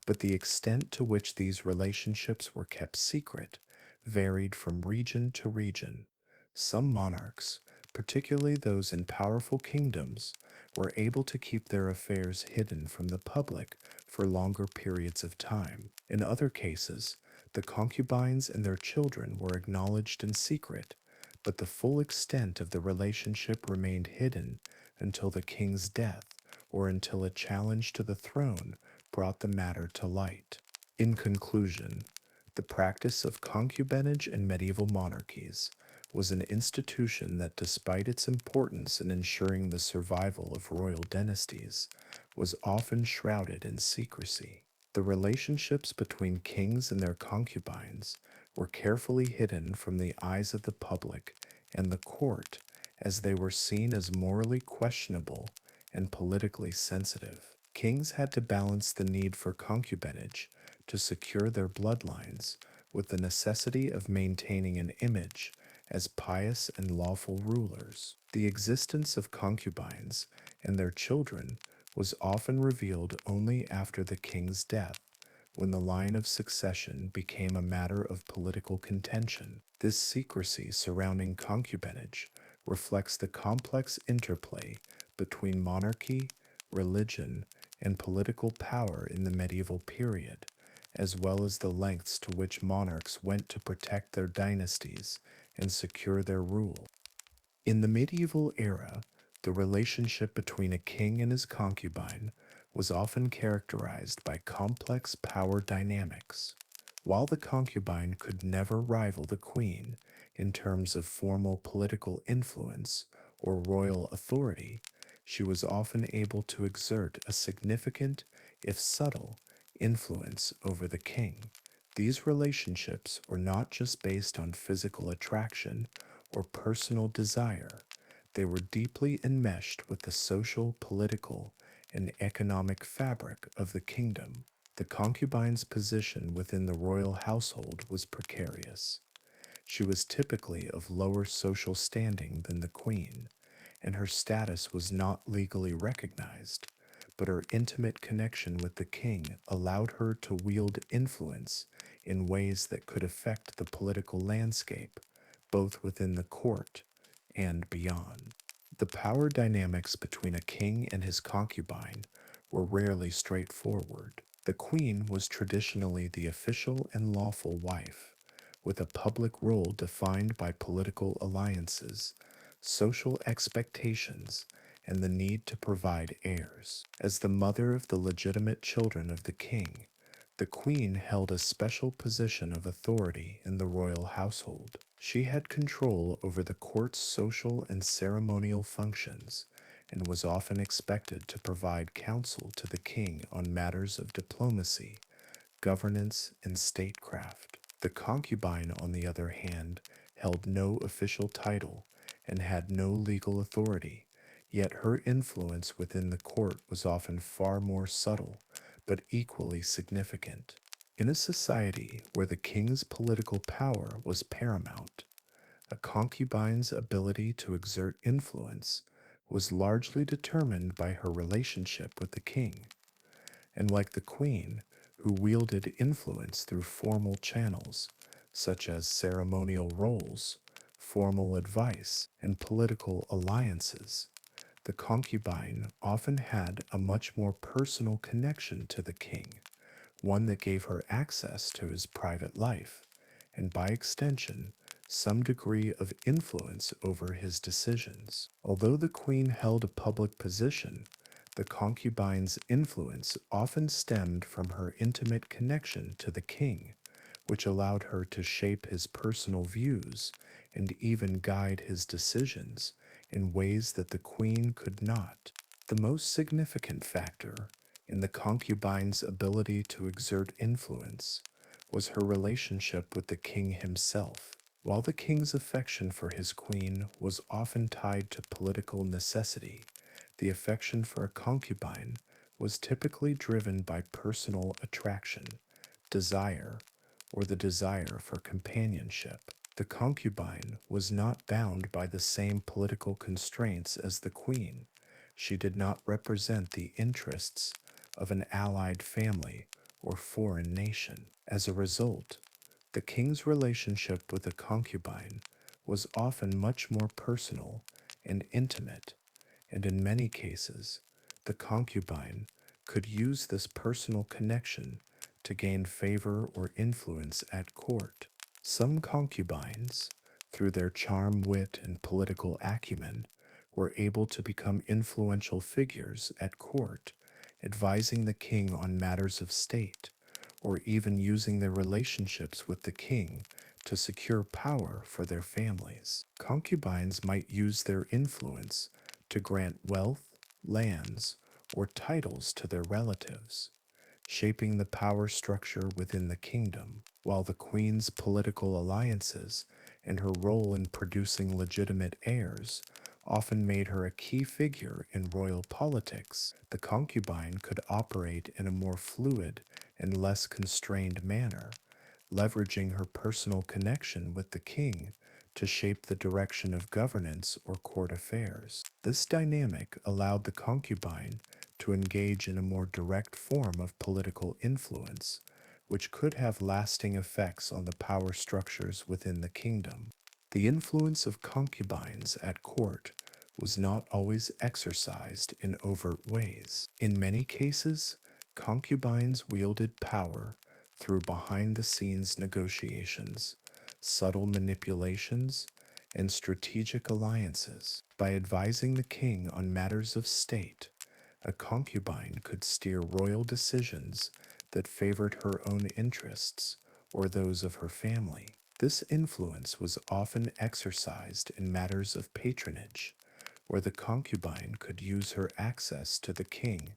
but the extent to which these relationships were kept secret varied from region to region. Some monarchs, particularly those in powerful kingdoms, were able to keep their affairs hidden from the public for longer periods of time. In other cases, the concubines and their children were acknowledged in secret, but the full extent of the relationship remained hidden until the king's death or until a challenge to the throne brought the matter to light. In conclusion, the practice of concubinage in medieval monarchies was an institution that, despite its importance in ensuring the survival of royal dynasties, was often shrouded in secrecy. The relationships between kings and their concubines were carefully hidden from the eyes of the public and the court, as they were seen as morally questionable and politically sensitive. Kings had to balance the need for concubinage to secure their bloodlines with the necessity of maintaining an image as pious and lawful rulers. The existence of concubines and their children was often revealed only after the king's death, when the line of succession became a matter of political contention. This secrecy surrounding concubinage reflects the complex interplay between monarchy, religion, and political power in the medieval period, as well as the lengths to which monarchs went to protect their dynasties and secure their rule. In the medieval era, the relationship between a king and his concubine was often characterized by complex power dynamics. While the concubine could never rival the queen in terms of formal political influence or royal authority, she was often able to exert a significant, if subtle, influence over the king. These relationships were not just based on physical attraction or personal desire, they were deeply enmeshed with the social, political, and economic fabric of the kingdom. The concubine's position within the royal household was precarious. She was typically of lower social standing than the queen, and her status was not legally recognized, but her intimate connection with the king allowed her to wield influence in ways that could affect the political landscape, both within the court and beyond. The power dynamics between a king and his concubine were rarely straightforward. The queen was traditionally the official and lawful wife, with a public role defined by political alliances, social expectations, and the need to provide heirs. As the mother of the legitimate children of the king, the queen held a special position of authority in the royal household. She had control over the court's social and ceremonial functions and was often expected to provide counsel to the king on matters of diplomacy, governance, and statecraft. The concubine, on the other hand, held no official title and had no legal authority, yet her influence within the court was often far more subtle, but equally significant. In a society where the king's political power was paramount, a concubine's ability to exert influence was largely determined by her relationship with the king, and like the queen, who wielded influence through formal channels, such as ceremonial roles, formal advice, and political alliances, the concubine often had a much more personal connection to the king, one that gave her access to his private life, and by extension, some degree of influence over his decisions. Although the queen held a public position, the concubine's influence often stemmed from her intimate connection to the king, which allowed her to shape his personal views and even guide his decisions in ways that the queen could not. The most significant factor in the concubine's ability to exert influence was her relationship with the king himself. While the king's affection for his queen was often tied to political necessity, the affection for a concubine was typically driven by personal attraction, desire, or the desire for companionship. The concubine was not bound by the same political constraints as the queen. She did not represent the interests of an allied family or foreign nation. As a result, the king's relationship with the concubine was often much more personal and intimate, and in many cases, the concubine could use this personal connection to gain favor or influence at court. Some concubines, through their charm, wit, and political acumen, were able to become influential figures at court, advising the king on matters of state, or even using their relationships with the king to secure power for their families. Concubines might use their influence to grant wealth, lands, or titles to their relatives, shaping the power structure within the kingdom. While the queen's political alliances and her role in producing legitimate heirs often made her a key figure in royal politics, the concubine could operate in a more fluid and less constrained manner, leveraging her personal connection with the king to shape the direction of governance or court affairs. This dynamic allowed the concubine to engage in a more direct form of political influence, which could have lasting effects on the power structures within the kingdom. The influence of concubines at court was not always exercised in overt ways. In many cases, concubines wielded power through behind-the-scenes negotiations, subtle manipulations, and strategic alliances. By advising the king on matters of state, a concubine could steer royal decisions that favored her own interests or those of her family. This influence was often exercised in matters of patronage, where the concubine could use her access to the king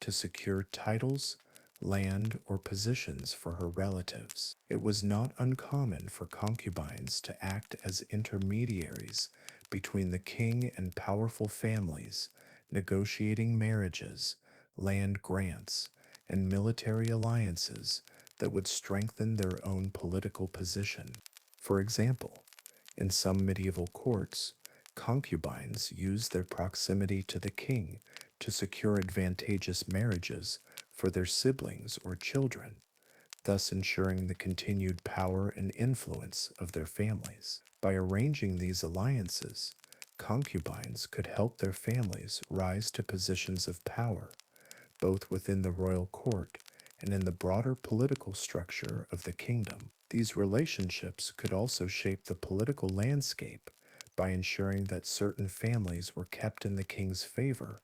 to secure titles, land, or positions for her relatives. It was not uncommon for concubines to act as intermediaries between the king and powerful families, negotiating marriages, land grants, and military alliances that would strengthen their own political position. For example, in some medieval courts, concubines used their proximity to the king to secure advantageous marriages for their siblings or children, thus ensuring the continued power and influence of their families. By arranging these alliances, concubines could help their families rise to positions of power, both within the royal court and in the broader political structure of the kingdom. These relationships could also shape the political landscape by ensuring that certain families were kept in the king's favor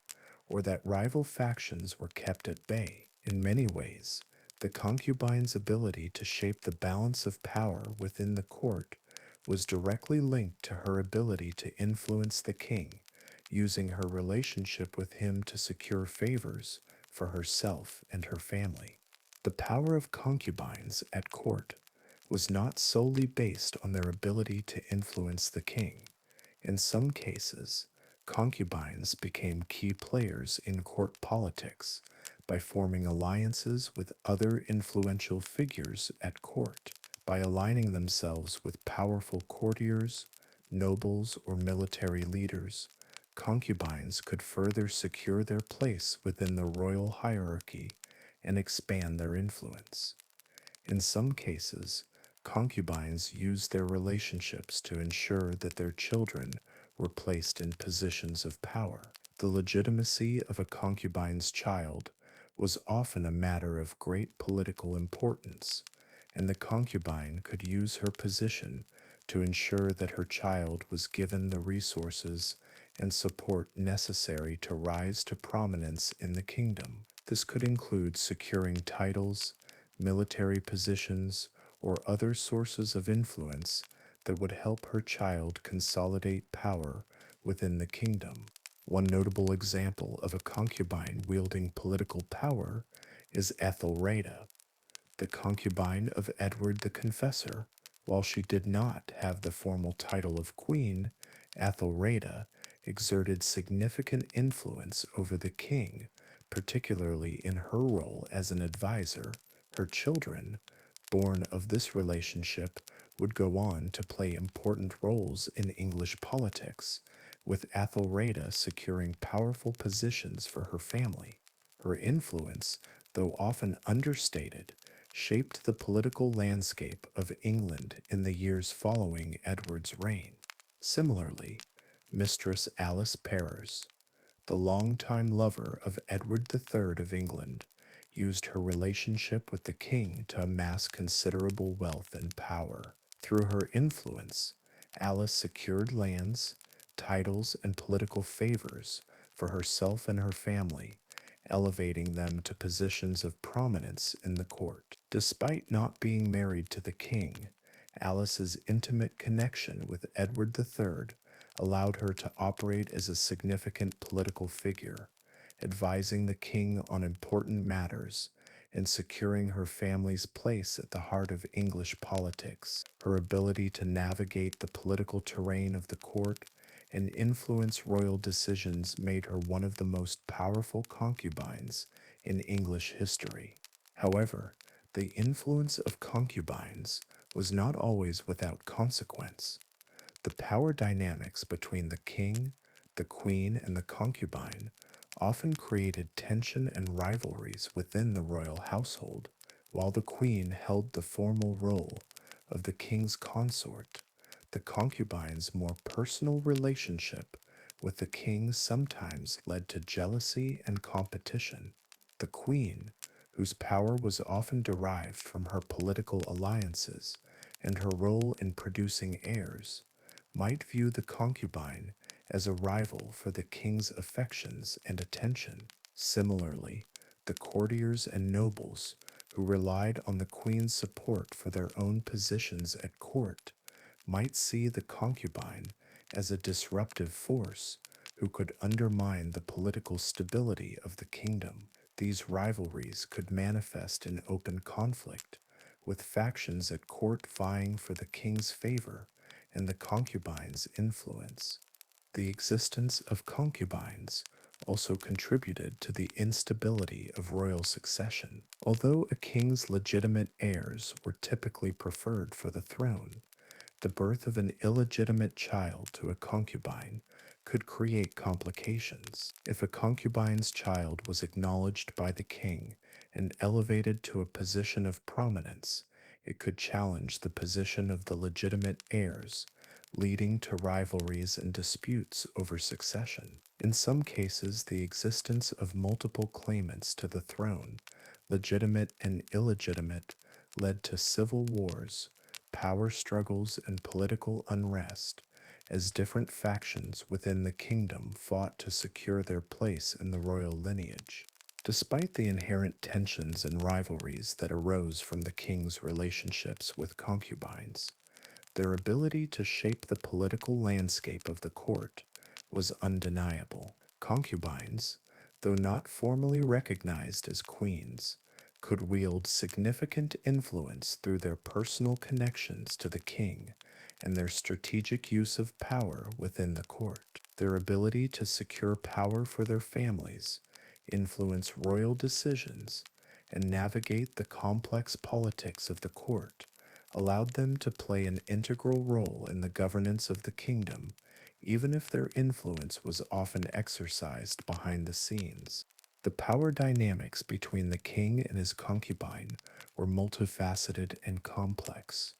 or that rival factions were kept at bay. In many ways, the concubine's ability to shape the balance of power within the court was directly linked to her ability to influence the king, using her relationship with him to secure favors for herself and her family. The power of concubines at court was not solely based on their ability to influence the king. In some cases, concubines became key players in court politics by forming alliances with other influential figures at court. By aligning themselves with powerful courtiers, nobles, or military leaders, concubines could further secure their place within the royal hierarchy and expand their influence. In some cases, concubines used their relationships to ensure that their children were placed in positions of power. The legitimacy of a concubine's child was often a matter of great political importance, and the concubine could use her position to ensure that her child was given the resources and support necessary to rise to prominence in the kingdom. This could include securing titles, military positions, or other sources of influence that would help her child consolidate power within the kingdom. One notable example of a concubine wielding political power is Ethelreda, the concubine of Edward the Confessor. While she did not have the formal title of queen, Ethelreda exerted significant influence over the king, particularly in her role as an advisor. Her children, born of this relationship, would go on to play important roles in English politics, with Ethelreda securing powerful positions for her family. Her influence, though often understated, shaped the political landscape of England in the years following Edward's reign. Similarly, Mistress Alice Perrers, the longtime lover of Edward III of England, used her relationship with the king to amass considerable wealth and power. Through her influence, Alice secured lands, titles, and political favors for herself and her family, elevating them to positions of prominence in the court. Despite not being married to the king, Alice's intimate connection with Edward III allowed her to operate as a significant political figure, advising the king on important matters and securing her family's place at the heart of English politics. Her ability to navigate the political terrain of the court and influence royal decisions made her one of the most powerful concubines in English history. However, the influence of concubines was not always without consequence. The power dynamics between the king, the queen, and the concubine often created tension and rivalries within the royal household. While the queen held the formal role of the king's consort, the concubine's more personal relationship with the king sometimes led to jealousy and competition. The queen, whose power was often derived from her political alliances and her role in producing heirs, might view the concubine as a rival for the king's affections and attention. Similarly, the courtiers and nobles who relied on the queen's support for their own positions at court might see the concubine as a disruptive force who could undermine the political stability of the kingdom. These rivalries could manifest in open conflict, with factions at court vying for the king's favor and the concubine's influence. The existence of concubines also contributed to the instability of royal succession. Although a king's legitimate heirs were typically preferred for the throne, the birth of an illegitimate child to a concubine could create complications. If a concubine's child was acknowledged by the king and elevated to a position of prominence, it could challenge the position of the legitimate heirs, leading to rivalries and disputes over succession. In some cases, the existence of multiple claimants to the throne, legitimate and illegitimate, led to civil wars, power struggles, and political unrest, as different factions within the kingdom fought to secure their place in the royal lineage. Despite the inherent tensions and rivalries that arose from the king's relationships with concubines, their ability to shape the political landscape of the court was undeniable. Concubines, though not formally recognized as queens, could wield significant influence through their personal connections to the king and their strategic use of power within the court. Their ability to secure power for their families, influence royal decisions, and navigate the complex politics of the court allowed them to play an integral role in the governance of the kingdom, even if their influence was often exercised behind the scenes. The power dynamics between the king and his concubine were multifaceted and complex.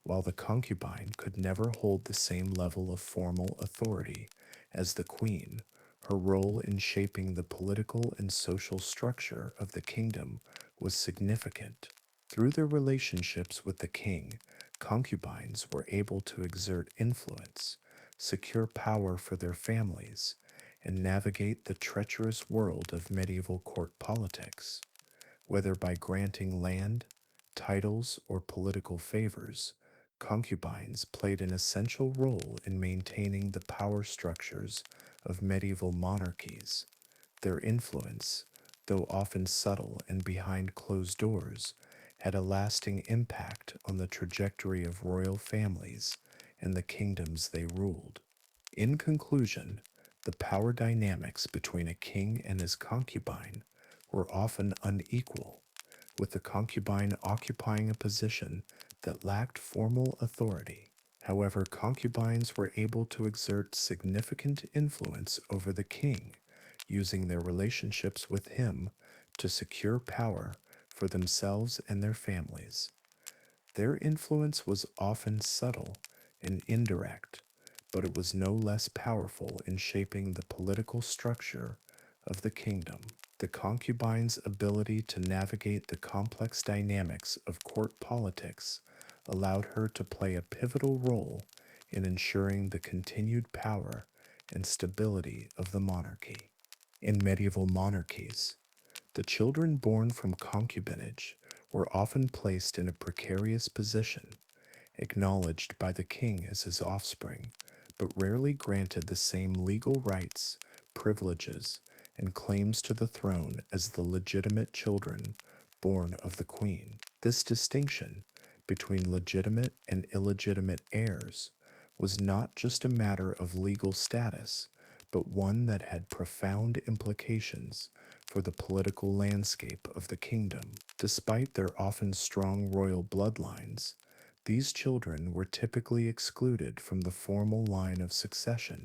While the concubine could never hold the same level of formal authority as the queen, her role in shaping the political and social structure of the kingdom was significant. Through their relationships with the king, concubines were able to exert influence, secure power for their families, and navigate the treacherous world of medieval court politics. Whether by granting land, titles, or political favors, concubines played an essential role in maintaining the power structures of medieval monarchies. Their influence, though often subtle and behind closed doors, had a lasting impact on the trajectory of royal families and the kingdoms they ruled. In conclusion, the power dynamics between a king and his concubine were often unequal, with the concubine occupying a position that lacked formal authority. However, concubines were able to exert significant influence over the king, using their relationships with him to secure power for themselves and their families. Their influence was often subtle and indirect, but it was no less powerful in shaping the political structure of the kingdom. The concubine's ability to navigate the complex dynamics of court politics allowed her to play a pivotal role in ensuring the continued power and stability of the monarchy. In medieval monarchies, the children born from concubinage were often placed in a precarious position, acknowledged by the king as his offspring, but rarely granted the same legal rights, privileges, and claims to the throne as the legitimate children born of the queen. This distinction between legitimate and illegitimate heirs was not just a matter of legal status, but one that had profound implications for the political landscape of the kingdom. Despite their often strong royal bloodlines, these children were typically excluded from the formal line of succession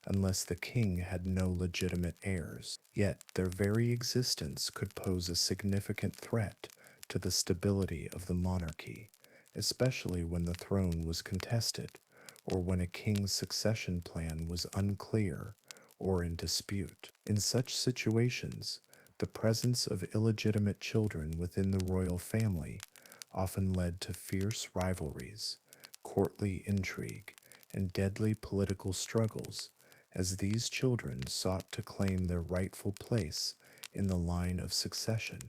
unless the king had no legitimate heirs. Yet their very existence could pose a significant threat to the stability of the monarchy, especially when the throne was contested or when a king's succession plan was unclear or in dispute. In such situations, the presence of illegitimate children within the royal family often led to fierce rivalries, courtly intrigue, and deadly political struggles as these children sought to claim their rightful place in the line of succession.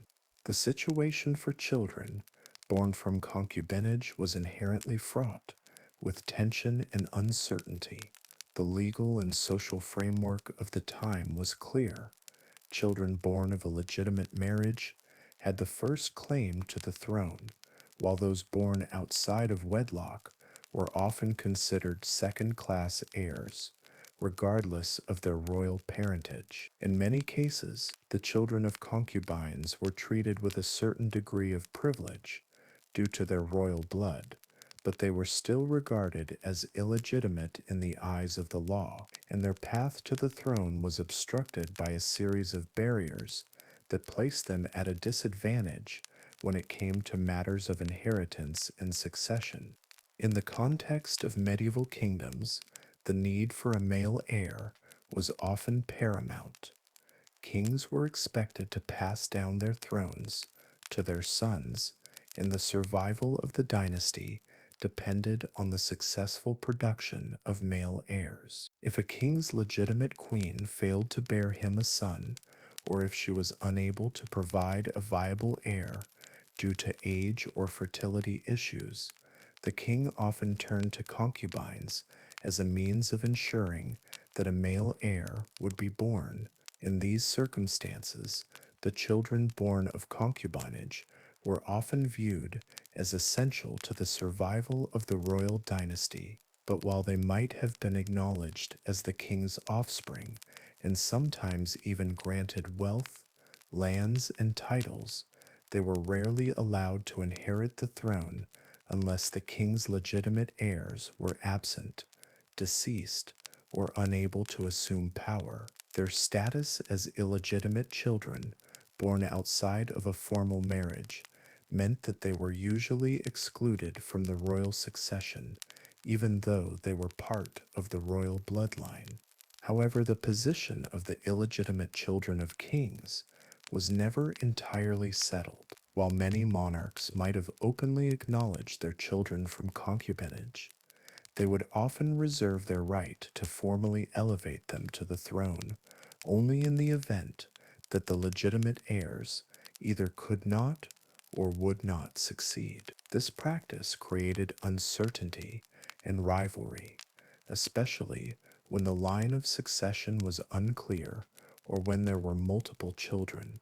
The situation for children born from concubinage was inherently fraught with tension and uncertainty. The legal and social framework of the time was clear. Children born of a legitimate marriage had the first claim to the throne, while those born outside of wedlock were often considered second class heirs, regardless of their royal parentage. In many cases, the children of concubines were treated with a certain degree of privilege due to their royal blood, but they were still regarded as illegitimate in the eyes of the law, and their path to the throne was obstructed by a series of barriers that placed them at a disadvantage when it came to matters of inheritance and succession. In the context of medieval kingdoms, the need for a male heir was often paramount. Kings were expected to pass down their thrones to their sons, and the survival of the dynasty depended on the successful production of male heirs. If a king's legitimate queen failed to bear him a son, or if she was unable to provide a viable heir due to age or fertility issues, the king often turned to concubines as a means of ensuring that a male heir would be born. In these circumstances, the children born of concubinage were often viewed as essential to the survival of the royal dynasty. But while they might have been acknowledged as the king's offspring, and sometimes even granted wealth, lands, and titles, they were rarely allowed to inherit the throne unless the king's legitimate heirs were absent, deceased, or unable to assume power. Their status as illegitimate children, born outside of a formal marriage, meant that they were usually excluded from the royal succession, even though they were part of the royal bloodline. However, the position of the illegitimate children of kings was never entirely settled. While many monarchs might have openly acknowledged their children from concubinage, they would often reserve their right to formally elevate them to the throne only in the event that the legitimate heirs either could not or would not succeed. This practice created uncertainty and rivalry, especially when the line of succession was unclear or when there were multiple children,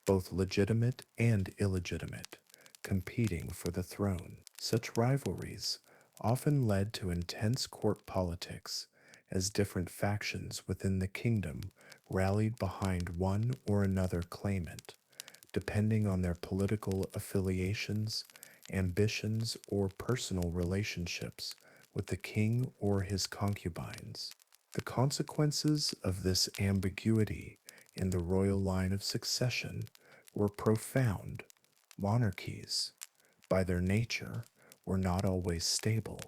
both legitimate and illegitimate, competing for the throne. Such rivalries often led to intense court politics as different factions within the kingdom rallied behind one or another claimant, depending on their political affiliations, ambitions, or personal relationships with the king or his concubines. The consequences of this ambiguity in the royal line of succession were profound. Monarchies, by their nature, were not always stable,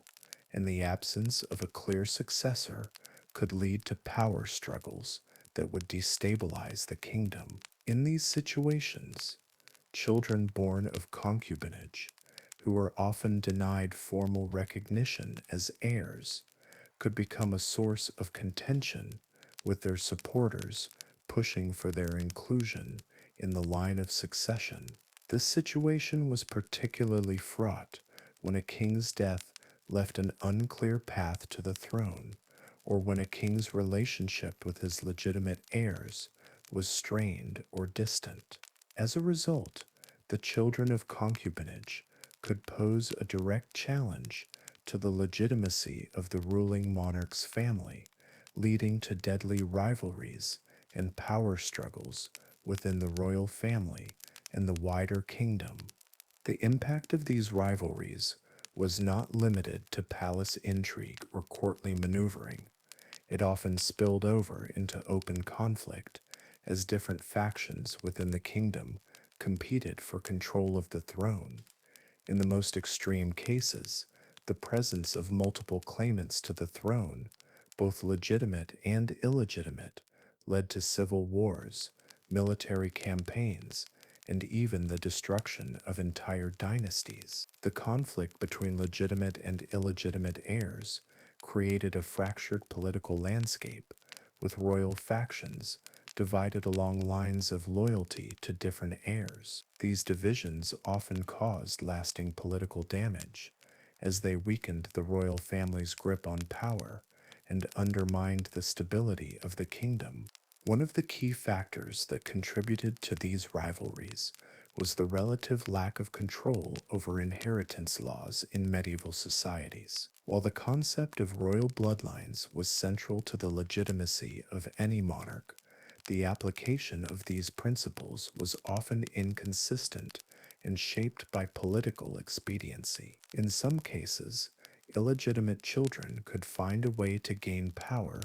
and the absence of a clear successor could lead to power struggles that would destabilize the kingdom. In these situations, children born of concubinage, who were often denied formal recognition as heirs, could become a source of contention with their supporters pushing for their inclusion in the line of succession. This situation was particularly fraught when a king's death left an unclear path to the throne, or when a king's relationship with his legitimate heirs was strained or distant. As a result, the children of concubinage could pose a direct challenge to the legitimacy of the ruling monarch's family, leading to deadly rivalries and power struggles within the royal family and the wider kingdom. The impact of these rivalries was not limited to palace intrigue or courtly maneuvering. It often spilled over into open conflict as different factions within the kingdom competed for control of the throne. In the most extreme cases, the presence of multiple claimants to the throne, both legitimate and illegitimate, led to civil wars, military campaigns, and even the destruction of entire dynasties. The conflict between legitimate and illegitimate heirs created a fractured political landscape, with royal factions divided along lines of loyalty to different heirs. These divisions often caused lasting political damage, as they weakened the royal family's grip on power and undermined the stability of the kingdom. One of the key factors that contributed to these rivalries was the relative lack of control over inheritance laws in medieval societies. While the concept of royal bloodlines was central to the legitimacy of any monarch, the application of these principles was often inconsistent and shaped by political expediency. In some cases, illegitimate children could find a way to gain power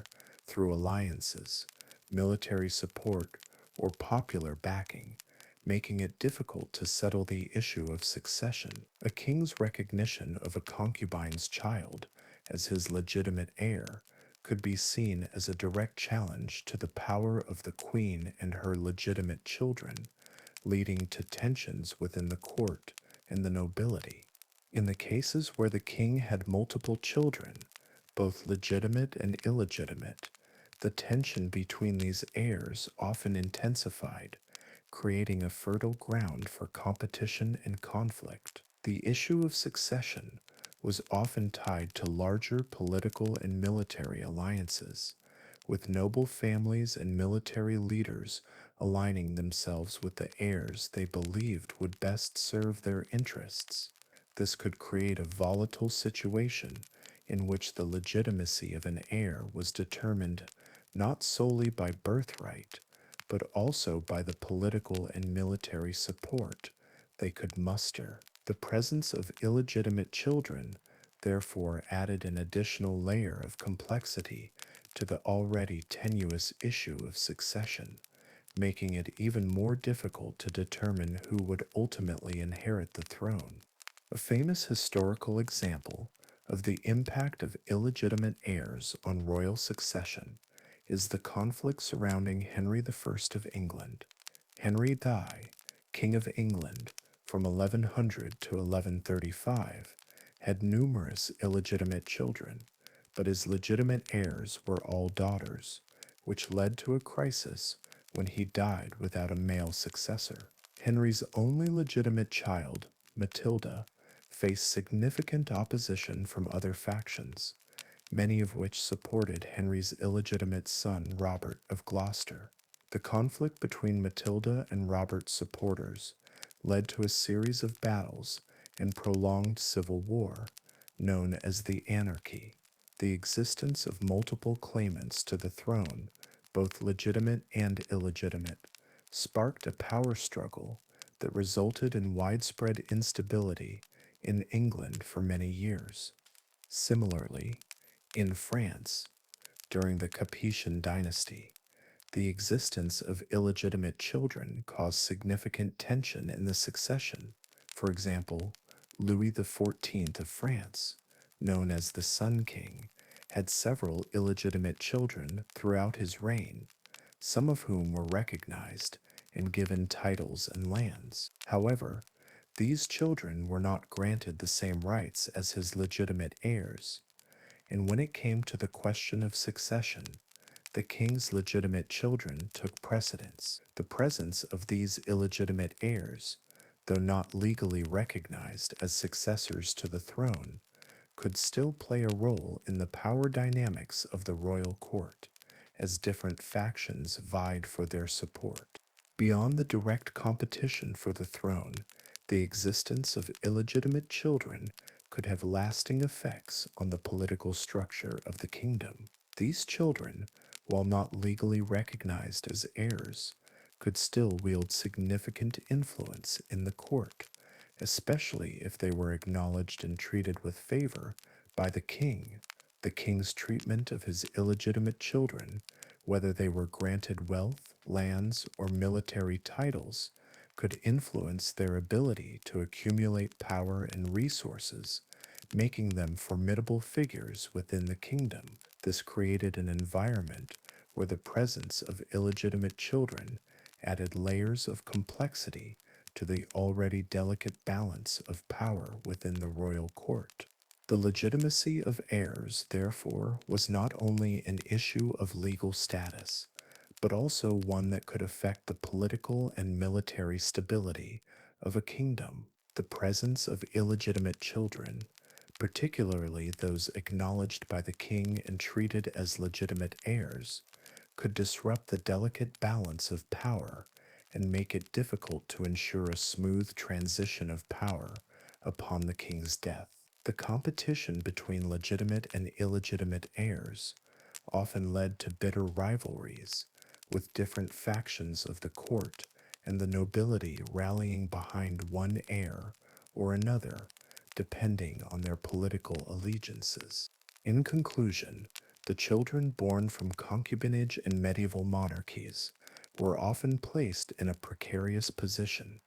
through alliances, military support, or popular backing, making it difficult to settle the issue of succession. A king's recognition of a concubine's child as his legitimate heir could be seen as a direct challenge to the power of the queen and her legitimate children, leading to tensions within the court and the nobility. In the cases where the king had multiple children, both legitimate and illegitimate, the tension between these heirs often intensified, creating a fertile ground for competition and conflict. The issue of succession was often tied to larger political and military alliances, with noble families and military leaders aligning themselves with the heirs they believed would best serve their interests. This could create a volatile situation in which the legitimacy of an heir was determined not solely by birthright, but also by the political and military support they could muster. The presence of illegitimate children therefore added an additional layer of complexity to the already tenuous issue of succession, making it even more difficult to determine who would ultimately inherit the throne. A famous historical example of the impact of illegitimate heirs on royal succession is the conflict surrounding Henry I of England. Henry I, King of England from 1100 to 1135, had numerous illegitimate children, but his legitimate heirs were all daughters, which led to a crisis when he died without a male successor. Henry's only legitimate child, Matilda, faced significant opposition from other factions, many of which supported Henry's illegitimate son Robert of Gloucester. The conflict between Matilda and Robert's supporters led to a series of battles and prolonged civil war, known as the Anarchy. The existence of multiple claimants to the throne, both legitimate and illegitimate, sparked a power struggle that resulted in widespread instability in England for many years. Similarly, in France, during the Capetian dynasty, the existence of illegitimate children caused significant tension in the succession. For example, Louis XIV of France, known as the Sun King, had several illegitimate children throughout his reign, some of whom were recognized and given titles and lands. However, these children were not granted the same rights as his legitimate heirs, and when it came to the question of succession, the king's legitimate children took precedence. The presence of these illegitimate heirs, though not legally recognized as successors to the throne, could still play a role in the power dynamics of the royal court, as different factions vied for their support. Beyond the direct competition for the throne, the existence of illegitimate children could have lasting effects on the political structure of the kingdom. These children, while not legally recognized as heirs, could still wield significant influence in the court, especially if they were acknowledged and treated with favor by the king. The king's treatment of his illegitimate children, whether they were granted wealth, lands, or military titles, could influence their ability to accumulate power and resources, making them formidable figures within the kingdom. This created an environment where the presence of illegitimate children added layers of complexity to the already delicate balance of power within the royal court. The legitimacy of heirs, therefore, was not only an issue of legal status, but also one that could affect the political and military stability of a kingdom. The presence of illegitimate children, particularly those acknowledged by the king and treated as legitimate heirs, could disrupt the delicate balance of power and make it difficult to ensure a smooth transition of power upon the king's death. The competition between legitimate and illegitimate heirs often led to bitter rivalries, with different factions of the court and the nobility rallying behind one heir or another, depending on their political allegiances. In conclusion, the children born from concubinage in medieval monarchies were often placed in a precarious position.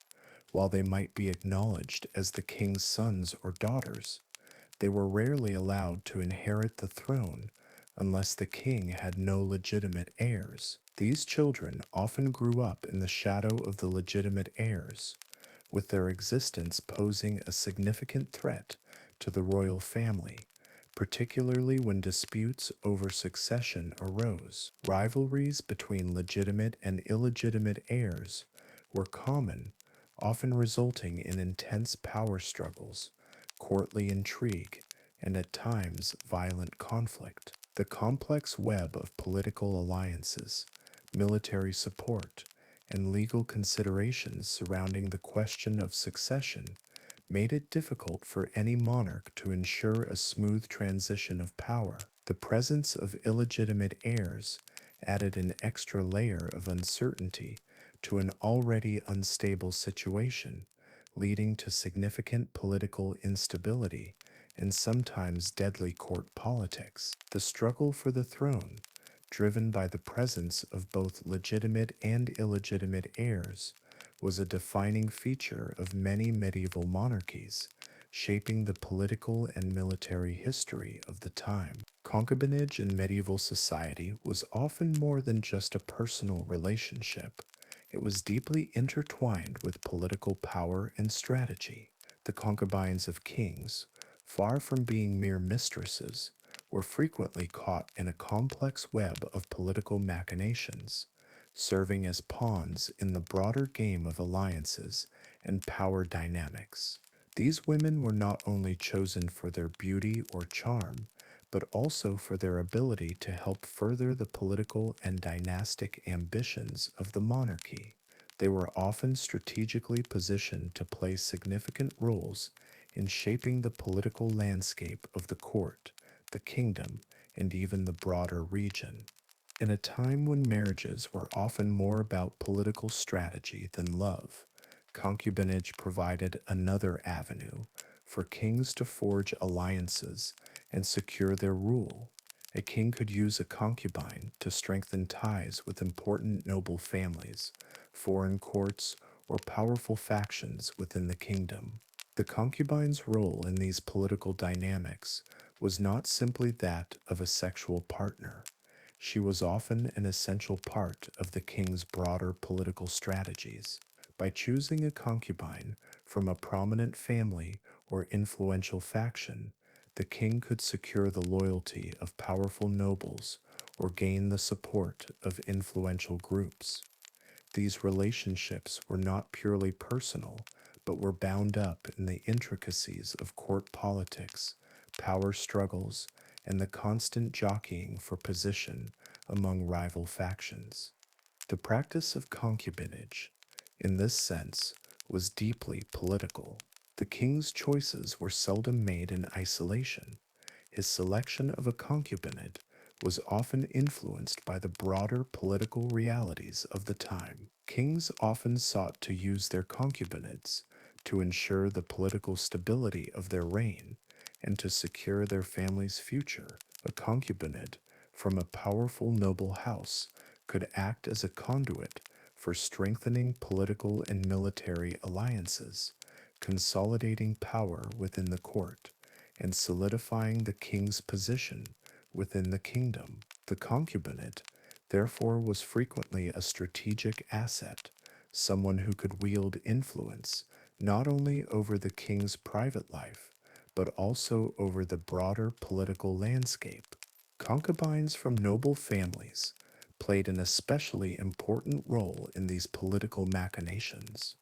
While they might be acknowledged as the king's sons or daughters, they were rarely allowed to inherit the throne unless the king had no legitimate heirs. These children often grew up in the shadow of the legitimate heirs, with their existence posing a significant threat to the royal family, particularly when disputes over succession arose. Rivalries between legitimate and illegitimate heirs were common, often resulting in intense power struggles, courtly intrigue, and at times violent conflict. The complex web of political alliances, military support, and legal considerations surrounding the question of succession made it difficult for any monarch to ensure a smooth transition of power. The presence of illegitimate heirs added an extra layer of uncertainty to an already unstable situation, leading to significant political instability and sometimes deadly court politics. The struggle for the throne, driven by the presence of both legitimate and illegitimate heirs, was a defining feature of many medieval monarchies, shaping the political and military history of the time. Concubinage in medieval society was often more than just a personal relationship. It was deeply intertwined with political power and strategy. The concubines of kings, far from being mere mistresses, were frequently caught in a complex web of political machinations, serving as pawns in the broader game of alliances and power dynamics. These women were not only chosen for their beauty or charm, but also for their ability to help further the political and dynastic ambitions of the monarchy. They were often strategically positioned to play significant roles in shaping the political landscape of the court, the kingdom, and even the broader region. In a time when marriages were often more about political strategy than love, concubinage provided another avenue for kings to forge alliances and secure their rule. A king could use a concubine to strengthen ties with important noble families, foreign courts, or powerful factions within the kingdom. The concubine's role in these political dynamics was not simply that of a sexual partner. She was often an essential part of the king's broader political strategies. By choosing a concubine from a prominent family or influential faction, the king could secure the loyalty of powerful nobles or gain the support of influential groups. These relationships were not purely personal, but were bound up in the intricacies of court politics, power struggles, and the constant jockeying for position among rival factions. The practice of concubinage, in this sense, was deeply political. The king's choices were seldom made in isolation. His selection of a concubinage was often influenced by the broader political realities of the time. Kings often sought to use their concubinates to ensure the political stability of their reign and to secure their family's future. A concubinate from a powerful noble house could act as a conduit for strengthening political and military alliances, consolidating power within the court, and solidifying the king's position within the kingdom. The concubinate, therefore, was frequently a strategic asset, someone who could wield influence not only over the king's private life, but also over the broader political landscape. Concubines from noble families played an especially important role in these political machinations.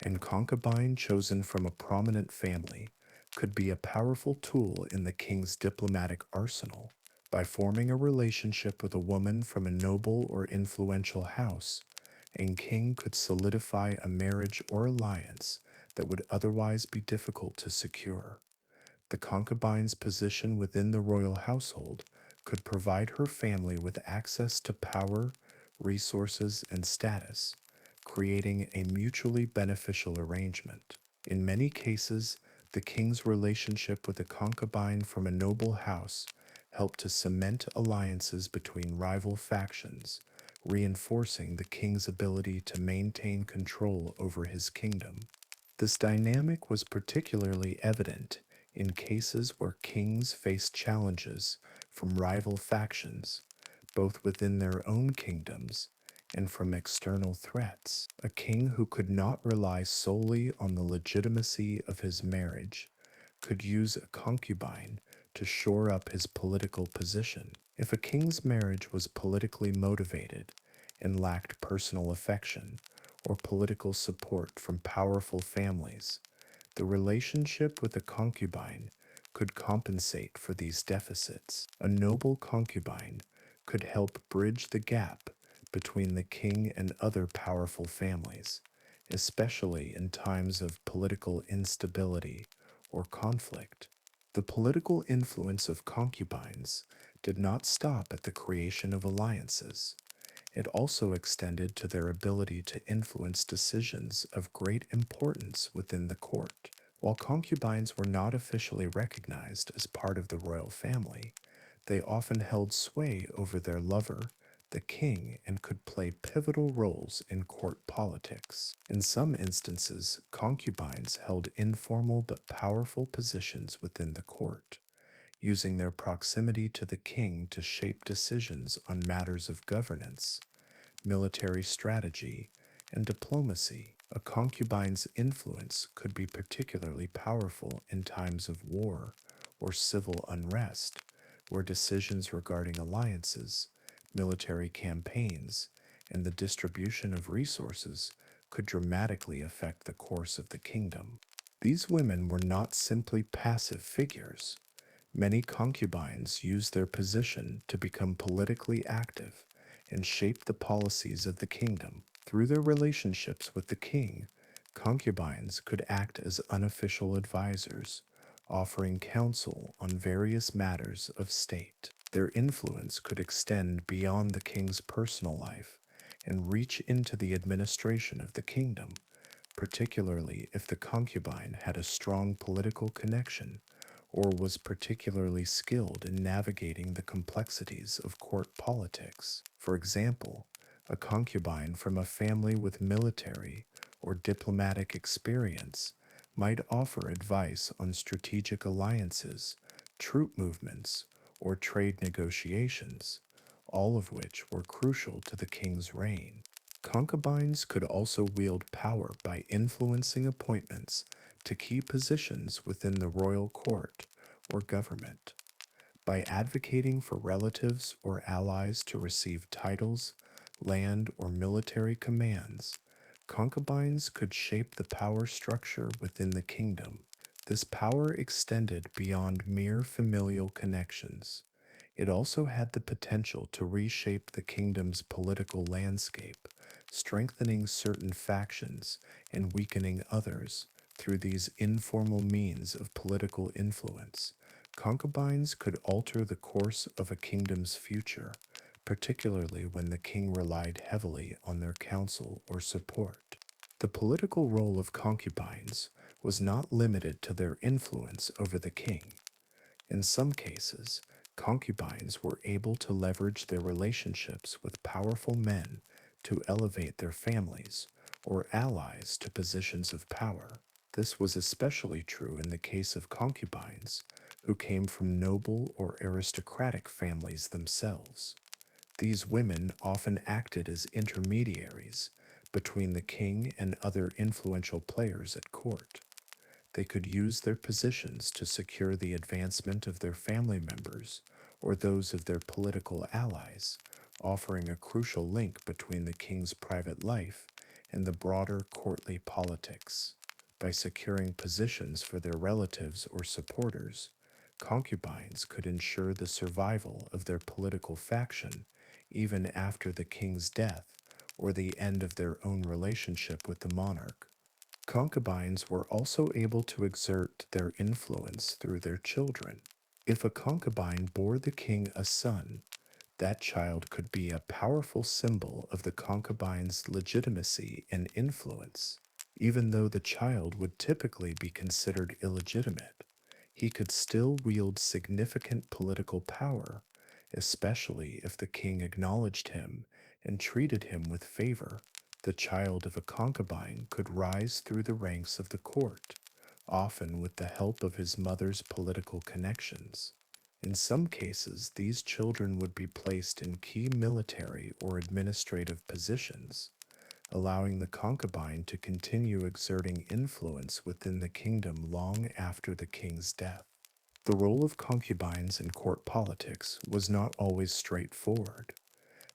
An concubine chosen from a prominent family could be a powerful tool in the king's diplomatic arsenal. By forming a relationship with a woman from a noble or influential house, a king could solidify a marriage or alliance that would otherwise be difficult to secure. The concubine's position within the royal household could provide her family with access to power, resources, and status, creating a mutually beneficial arrangement. In many cases, the king's relationship with a concubine from a noble house helped to cement alliances between rival factions, reinforcing the king's ability to maintain control over his kingdom. This dynamic was particularly evident in cases where kings faced challenges from rival factions, both within their own kingdoms and from external threats. A king who could not rely solely on the legitimacy of his marriage could use a concubine to shore up his political position. If a king's marriage was politically motivated and lacked personal affection or political support from powerful families, the relationship with a concubine could compensate for these deficits. A noble concubine could help bridge the gap between the king and other powerful families, especially in times of political instability or conflict. The political influence of concubines did not stop at the creation of alliances. It also extended to their ability to influence decisions of great importance within the court. While concubines were not officially recognized as part of the royal family, they often held sway over their lover, the king, and could play pivotal roles in court politics. In some instances, concubines held informal but powerful positions within the court, using their proximity to the king to shape decisions on matters of governance, military strategy, and diplomacy. A concubine's influence could be particularly powerful in times of war or civil unrest, where decisions regarding alliances, military campaigns, and the distribution of resources could dramatically affect the course of the kingdom. These women were not simply passive figures. Many concubines used their position to become politically active and shape the policies of the kingdom. Through their relationships with the king, concubines could act as unofficial advisors, offering counsel on various matters of state. Their influence could extend beyond the king's personal life and reach into the administration of the kingdom, particularly if the concubine had a strong political connection or was particularly skilled in navigating the complexities of court politics. For example, a concubine from a family with military or diplomatic experience might offer advice on strategic alliances, troop movements, or trade negotiations, all of which were crucial to the king's reign. Concubines could also wield power by influencing appointments to key positions within the royal court or government. By advocating for relatives or allies to receive titles, land, or military commands, concubines could shape the power structure within the kingdom. This power extended beyond mere familial connections. It also had the potential to reshape the kingdom's political landscape, strengthening certain factions and weakening others through these informal means of political influence. Concubines could alter the course of a kingdom's future, particularly when the king relied heavily on their counsel or support. The political role of concubines was not limited to their influence over the king. In some cases, concubines were able to leverage their relationships with powerful men to elevate their families or allies to positions of power. This was especially true in the case of concubines who came from noble or aristocratic families themselves. These women often acted as intermediaries between the king and other influential players at court. They could use their positions to secure the advancement of their family members or those of their political allies, offering a crucial link between the king's private life and the broader courtly politics. By securing positions for their relatives or supporters, concubines could ensure the survival of their political faction even after the king's death or the end of their own relationship with the monarch. Concubines were also able to exert their influence through their children. If a concubine bore the king a son, that child could be a powerful symbol of the concubine's legitimacy and influence. Even though the child would typically be considered illegitimate, he could still wield significant political power, especially if the king acknowledged him and treated him with favor. The child of a concubine could rise through the ranks of the court, often with the help of his mother's political connections. In some cases, these children would be placed in key military or administrative positions, allowing the concubine to continue exerting influence within the kingdom long after the king's death. The role of concubines in court politics was not always straightforward.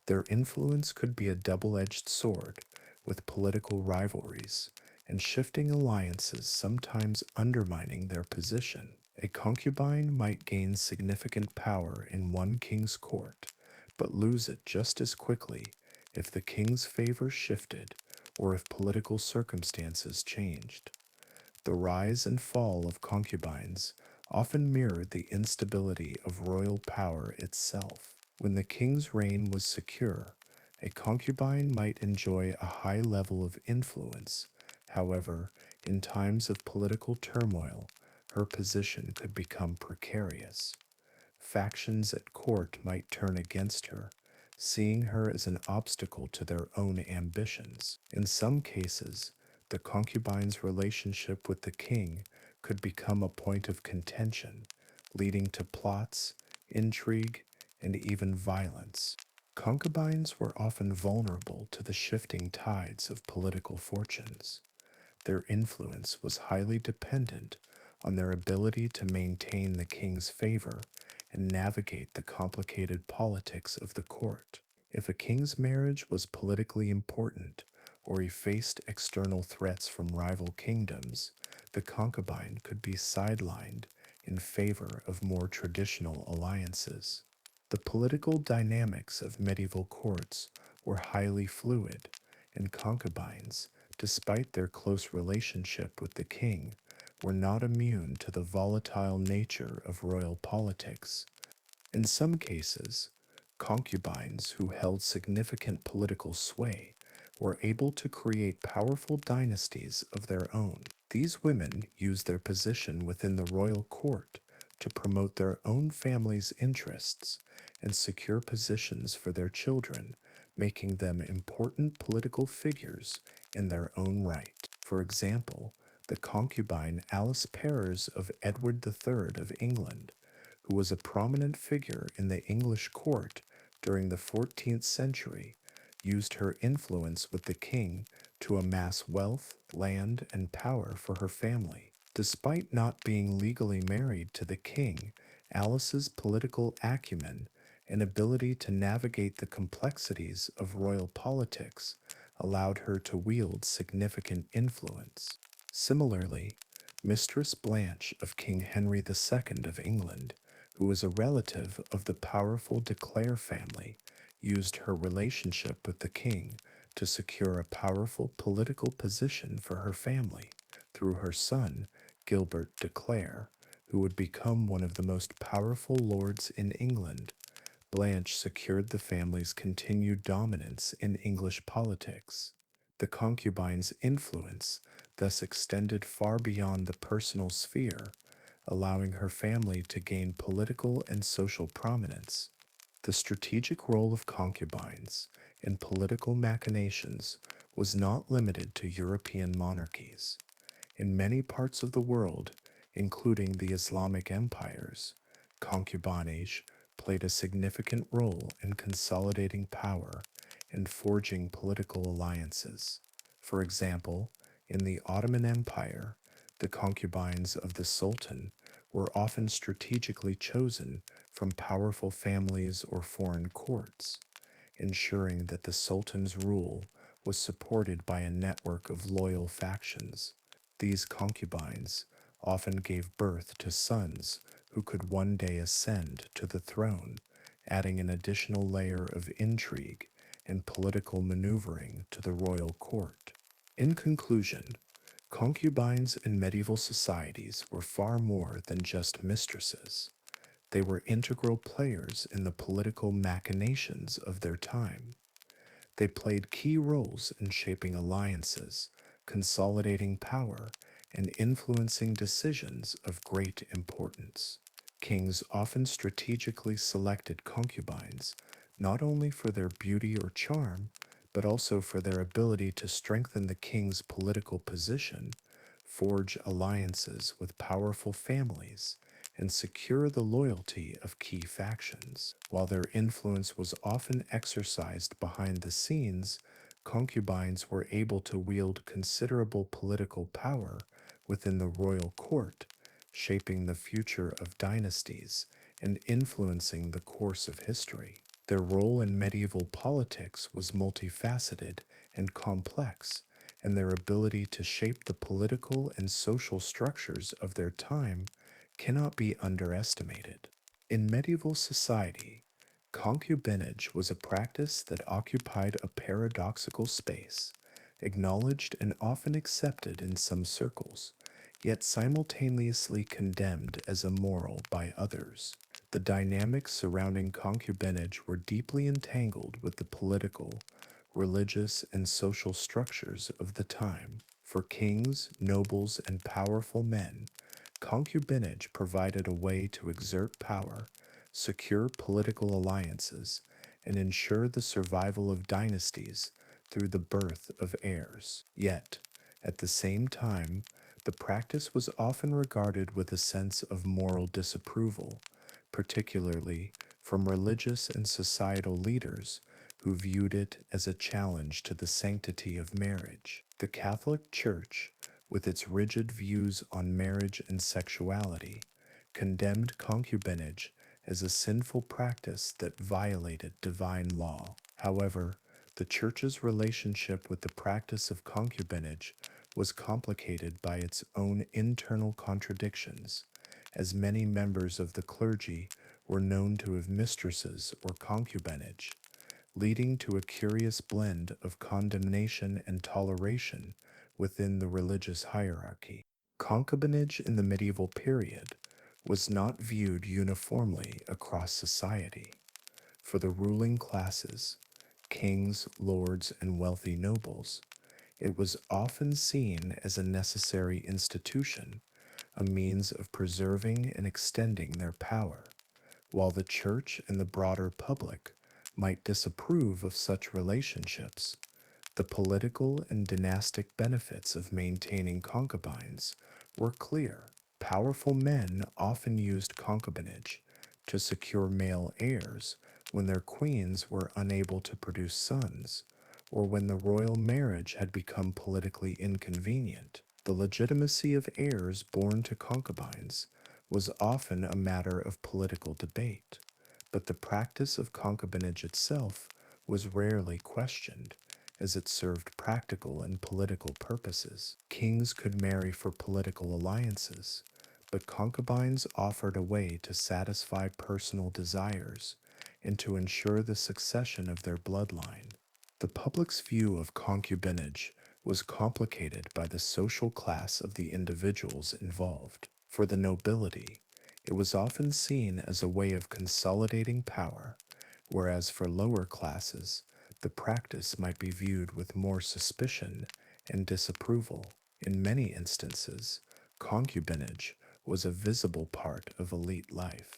Their influence could be a double-edged sword, with political rivalries and shifting alliances sometimes undermining their position. A concubine might gain significant power in one king's court, but lose it just as quickly if the king's favor shifted or if political circumstances changed. The rise and fall of concubines often mirrored the instability of royal power itself. When the king's reign was secure, a concubine might enjoy a high level of influence. However, in times of political turmoil, her position could become precarious. Factions at court might turn against her, seeing her as an obstacle to their own ambitions. In some cases, the concubine's relationship with the king could become a point of contention, leading to plots, intrigue, and even violence. Concubines were often vulnerable to the shifting tides of political fortunes. Their influence was highly dependent on their ability to maintain the king's favor and navigate the complicated politics of the court. If a king's marriage was politically important, or he faced external threats from rival kingdoms, the concubine could be sidelined in favor of more traditional alliances. The political dynamics of medieval courts were highly fluid, and concubines, despite their close relationship with the king, were not immune to the volatile nature of royal politics. In some cases, concubines who held significant political sway were able to create powerful dynasties of their own. These women used their position within the royal court to promote their own family's interests and secure positions for their children, making them important political figures in their own right. For example, the concubine Alice Perrers of Edward III of England, who was a prominent figure in the English court during the 14th century, used her influence with the king to amass wealth, land, and power for her family. Despite not being legally married to the king, Alice's political acumen and ability to navigate the complexities of royal politics allowed her to wield significant influence. Similarly, Mistress Blanche of King Henry II of England, who was a relative of the powerful de Clare family, used her relationship with the king to secure a powerful political position for her family through her son, Gilbert de Clare, who would become one of the most powerful lords in England. Blanche secured the family's continued dominance in English politics. The concubine's influence thus extended far beyond the personal sphere, allowing her family to gain political and social prominence. The strategic role of concubines in political machinations was not limited to European monarchies. In many parts of the world, including the Islamic empires, concubinage played a significant role in consolidating power and forging political alliances. For example, in the Ottoman Empire, the concubines of the Sultan were often strategically chosen from powerful families or foreign courts, ensuring that the Sultan's rule was supported by a network of loyal factions. These concubines often gave birth to sons who could one day ascend to the throne, adding an additional layer of intrigue and political maneuvering to the royal court. In conclusion, concubines in medieval societies were far more than just mistresses. They were integral players in the political machinations of their time. They played key roles in shaping alliances, consolidating power, and influencing decisions of great importance. Kings often strategically selected concubines not only for their beauty or charm, but also for their ability to strengthen the king's political position, forge alliances with powerful families, and secure the loyalty of key factions. While their influence was often exercised behind the scenes, concubines were able to wield considerable political power within the royal court, shaping the future of dynasties and influencing the course of history. Their role in medieval politics was multifaceted and complex, and their ability to shape the political and social structures of their time cannot be underestimated. In medieval society, concubinage was a practice that occupied a paradoxical space, acknowledged and often accepted in some circles, yet simultaneously condemned as immoral by others. The dynamics surrounding concubinage were deeply entangled with the political, religious, and social structures of the time. For kings, nobles, and powerful men, concubinage provided a way to exert power, secure political alliances, and ensure the survival of dynasties through the birth of heirs. Yet, at the same time, the practice was often regarded with a sense of moral disapproval, particularly from religious and societal leaders who viewed it as a challenge to the sanctity of marriage. The Catholic Church, with its rigid views on marriage and sexuality, condemned concubinage as a sinful practice that violated divine law. However, the Church's relationship with the practice of concubinage was complicated by its own internal contradictions, as many members of the clergy were known to have mistresses or concubinage, leading to a curious blend of condemnation and toleration within the religious hierarchy. Concubinage in the medieval period was not viewed uniformly across society. For the ruling classes, kings, lords, and wealthy nobles, it was often seen as a necessary institution, a means of preserving and extending their power, while the church and the broader public might disapprove of such relationships. The political and dynastic benefits of maintaining concubines were clear. Powerful men often used concubinage to secure male heirs when their queens were unable to produce sons, or when the royal marriage had become politically inconvenient. The legitimacy of heirs born to concubines was often a matter of political debate, but the practice of concubinage itself was rarely questioned, as it served practical and political purposes. Kings could marry for political alliances, but concubines offered a way to satisfy personal desires and to ensure the succession of their bloodline. The public's view of concubinage was complicated by the social class of the individuals involved. For the nobility, it was often seen as a way of consolidating power, whereas for lower classes, the practice might be viewed with more suspicion and disapproval. In many instances, concubinage was a visible part of elite life,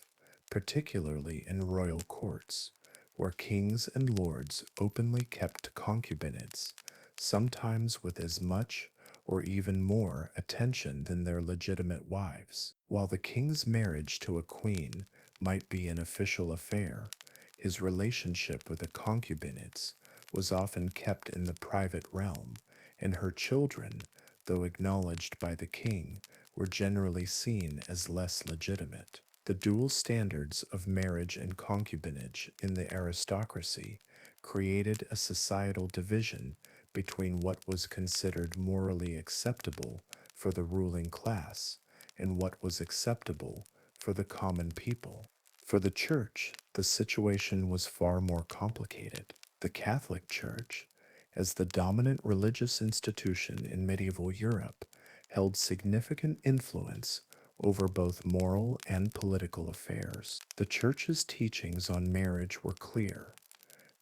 particularly in royal courts, where kings and lords openly kept concubinates, sometimes with as much or even more attention than their legitimate wives. While the king's marriage to a queen might be an official affair, his relationship with the concubinates was often kept in the private realm, and her children, though acknowledged by the king, were generally seen as less legitimate. The dual standards of marriage and concubinage in the aristocracy created a societal division between what was considered morally acceptable for the ruling class and what was acceptable for the common people. For the church, the situation was far more complicated. The Catholic Church, as the dominant religious institution in medieval Europe, held significant influence over both moral and political affairs. The Church's teachings on marriage were clear.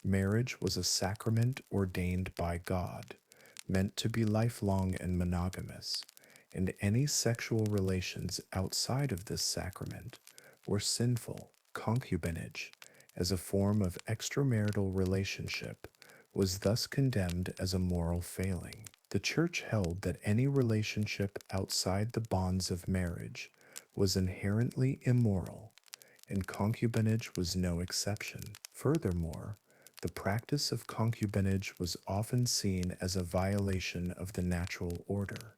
Marriage was a sacrament ordained by God, meant to be lifelong and monogamous, and any sexual relations outside of this sacrament were sinful. Concubinage, as a form of extramarital relationship, was thus condemned as a moral failing. The Church held that any relationship outside the bonds of marriage was inherently immoral, and concubinage was no exception. Furthermore, the practice of concubinage was often seen as a violation of the natural order,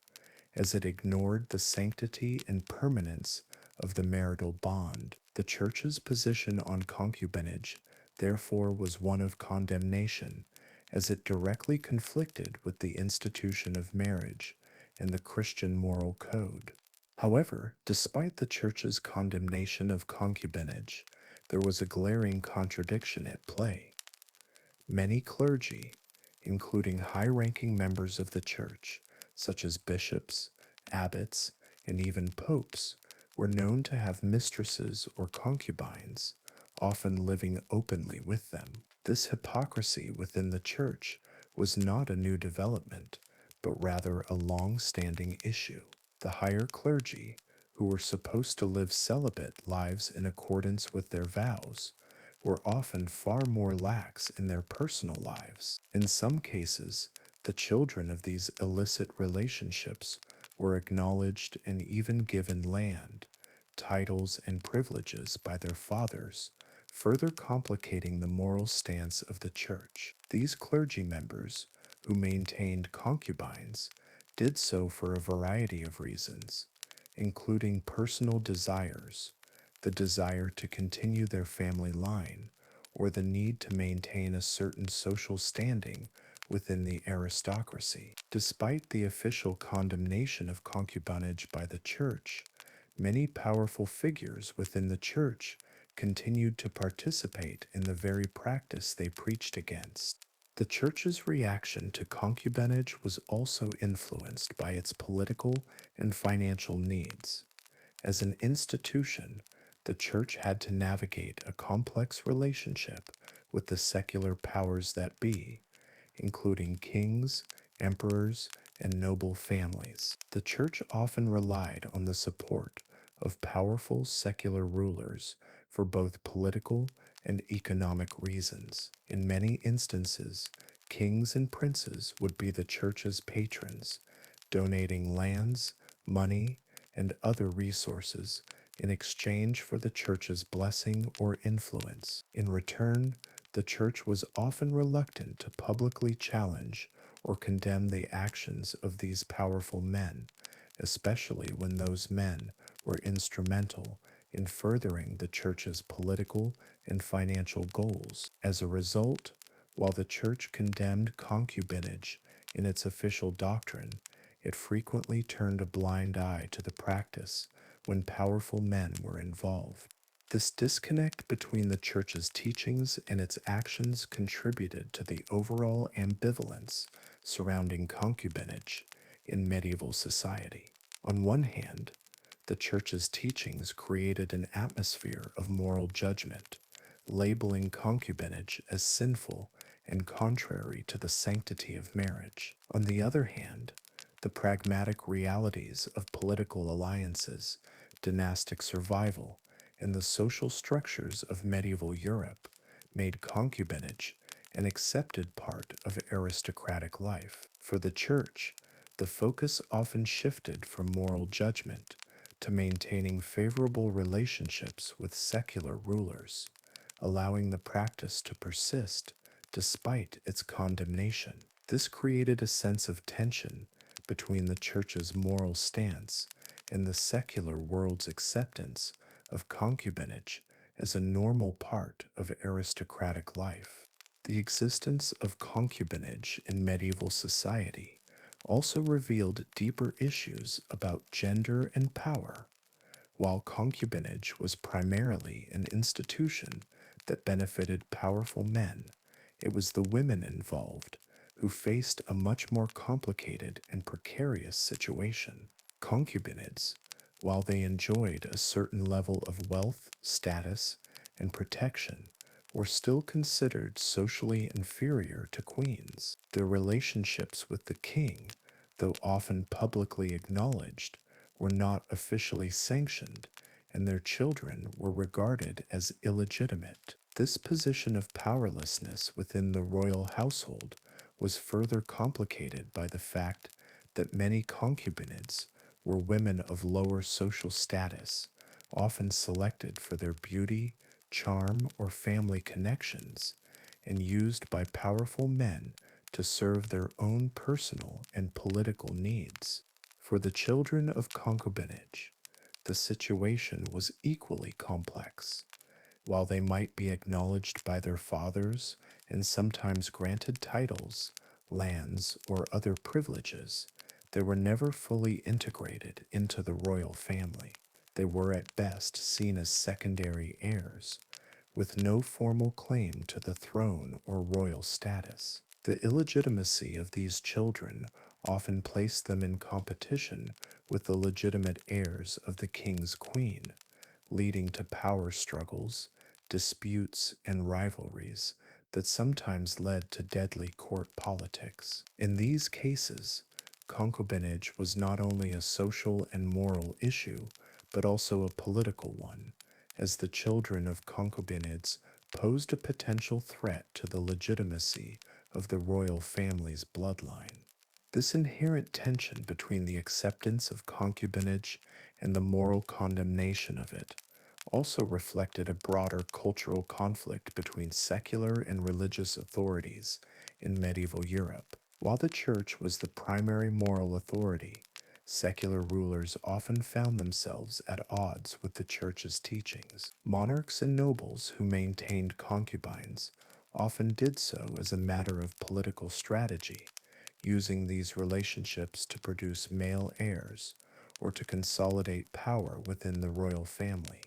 as it ignored the sanctity and permanence of the marital bond. The Church's position on concubinage, therefore, was one of condemnation, as it directly conflicted with the institution of marriage and the Christian moral code. However, despite the Church's condemnation of concubinage, there was a glaring contradiction at play. Many clergy, including high-ranking members of the Church, such as bishops, abbots, and even popes, were known to have mistresses or concubines, often living openly with them. This hypocrisy within the Church was not a new development, but rather a long-standing issue. The higher clergy, who were supposed to live celibate lives in accordance with their vows, were often far more lax in their personal lives. In some cases, the children of these illicit relationships were acknowledged and even given land, titles, and privileges by their fathers, further complicating the moral stance of the Church. These clergy members, who maintained concubines, did so for a variety of reasons, including personal desires, the desire to continue their family line, or the need to maintain a certain social standing within the aristocracy. Despite the official condemnation of concubinage by the Church, many powerful figures within the Church continued to participate in the very practice they preached against. The Church's reaction to concubinage was also influenced by its political and financial needs. As an institution, the Church had to navigate a complex relationship with the secular powers that be, including kings, emperors, and noble families. The Church often relied on the support of powerful secular rulers for both political and economic reasons. In many instances, kings and princes would be the Church's patrons, donating lands, money, and other resources in exchange for the Church's blessing or influence. In return, the Church was often reluctant to publicly challenge or condemn the actions of these powerful men, especially when those men were instrumental in furthering the Church's political and financial goals. As a result, while the Church condemned concubinage in its official doctrine, it frequently turned a blind eye to the practice when powerful men were involved. This disconnect between the Church's teachings and its actions contributed to the overall ambivalence surrounding concubinage in medieval society. On one hand, the Church's teachings created an atmosphere of moral judgment, labeling concubinage as sinful and contrary to the sanctity of marriage. On the other hand, the pragmatic realities of political alliances, dynastic survival, and the social structures of medieval Europe made concubinage an accepted part of aristocratic life. For the Church, the focus often shifted from moral judgment to maintaining favorable relationships with secular rulers, allowing the practice to persist despite its condemnation. This created a sense of tension between the Church's moral stance and the secular world's acceptance of concubinage as a normal part of aristocratic life. The existence of concubinage in medieval society also revealed deeper issues about gender and power. While concubinage was primarily an institution that benefited powerful men, it was the women involved who faced a much more complicated and precarious situation. Concubinids, while they enjoyed a certain level of wealth, status, and protection, were still considered socially inferior to queens. Their relationships with the king, though often publicly acknowledged, were not officially sanctioned, and their children were regarded as illegitimate. This position of powerlessness within the royal household was further complicated by the fact that many concubinids were women of lower social status, often selected for their beauty, charm, or family connections, and used by powerful men to serve their own personal and political needs. For the children of concubinage, the situation was equally complex. While they might be acknowledged by their fathers and sometimes granted titles, lands, or other privileges, they were never fully integrated into the royal family. They were at best seen as secondary heirs, with no formal claim to the throne or royal status. The illegitimacy of these children often placed them in competition with the legitimate heirs of the king's queen, leading to power struggles, disputes, and rivalries that sometimes led to deadly court politics. In these cases, concubinage was not only a social and moral issue, but also a political one, as the children of concubinids posed a potential threat to the legitimacy of the royal family's bloodline. This inherent tension between the acceptance of concubinage and the moral condemnation of it also reflected a broader cultural conflict between secular and religious authorities in medieval Europe. While the church was the primary moral authority, secular rulers often found themselves at odds with the church's teachings. Monarchs and nobles who maintained concubines often did so as a matter of political strategy, using these relationships to produce male heirs or to consolidate power within the royal family.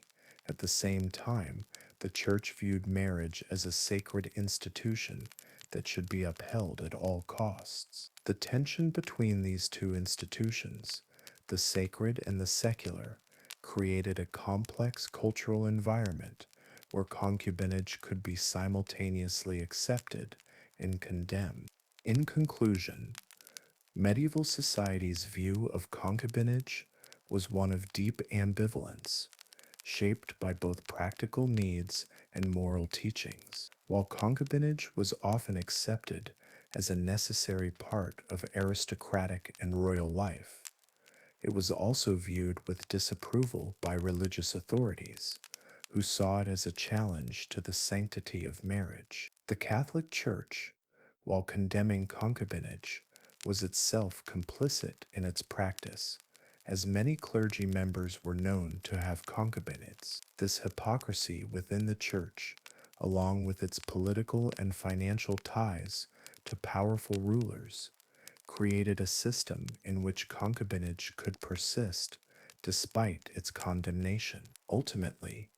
At the same time, the church viewed marriage as a sacred institution that should be upheld at all costs. The tension between these two institutions, the sacred and the secular, created a complex cultural environment where concubinage could be simultaneously accepted and condemned. In conclusion, medieval society's view of concubinage was one of deep ambivalence, shaped by both practical needs and moral teachings. While concubinage was often accepted as a necessary part of aristocratic and royal life, it was also viewed with disapproval by religious authorities, who saw it as a challenge to the sanctity of marriage. The Catholic Church, while condemning concubinage, was itself complicit in its practice, as many clergy members were known to have concubinates. This hypocrisy within the church, along with its political and financial ties to powerful rulers, created a system in which concubinage could persist despite its condemnation. Ultimately,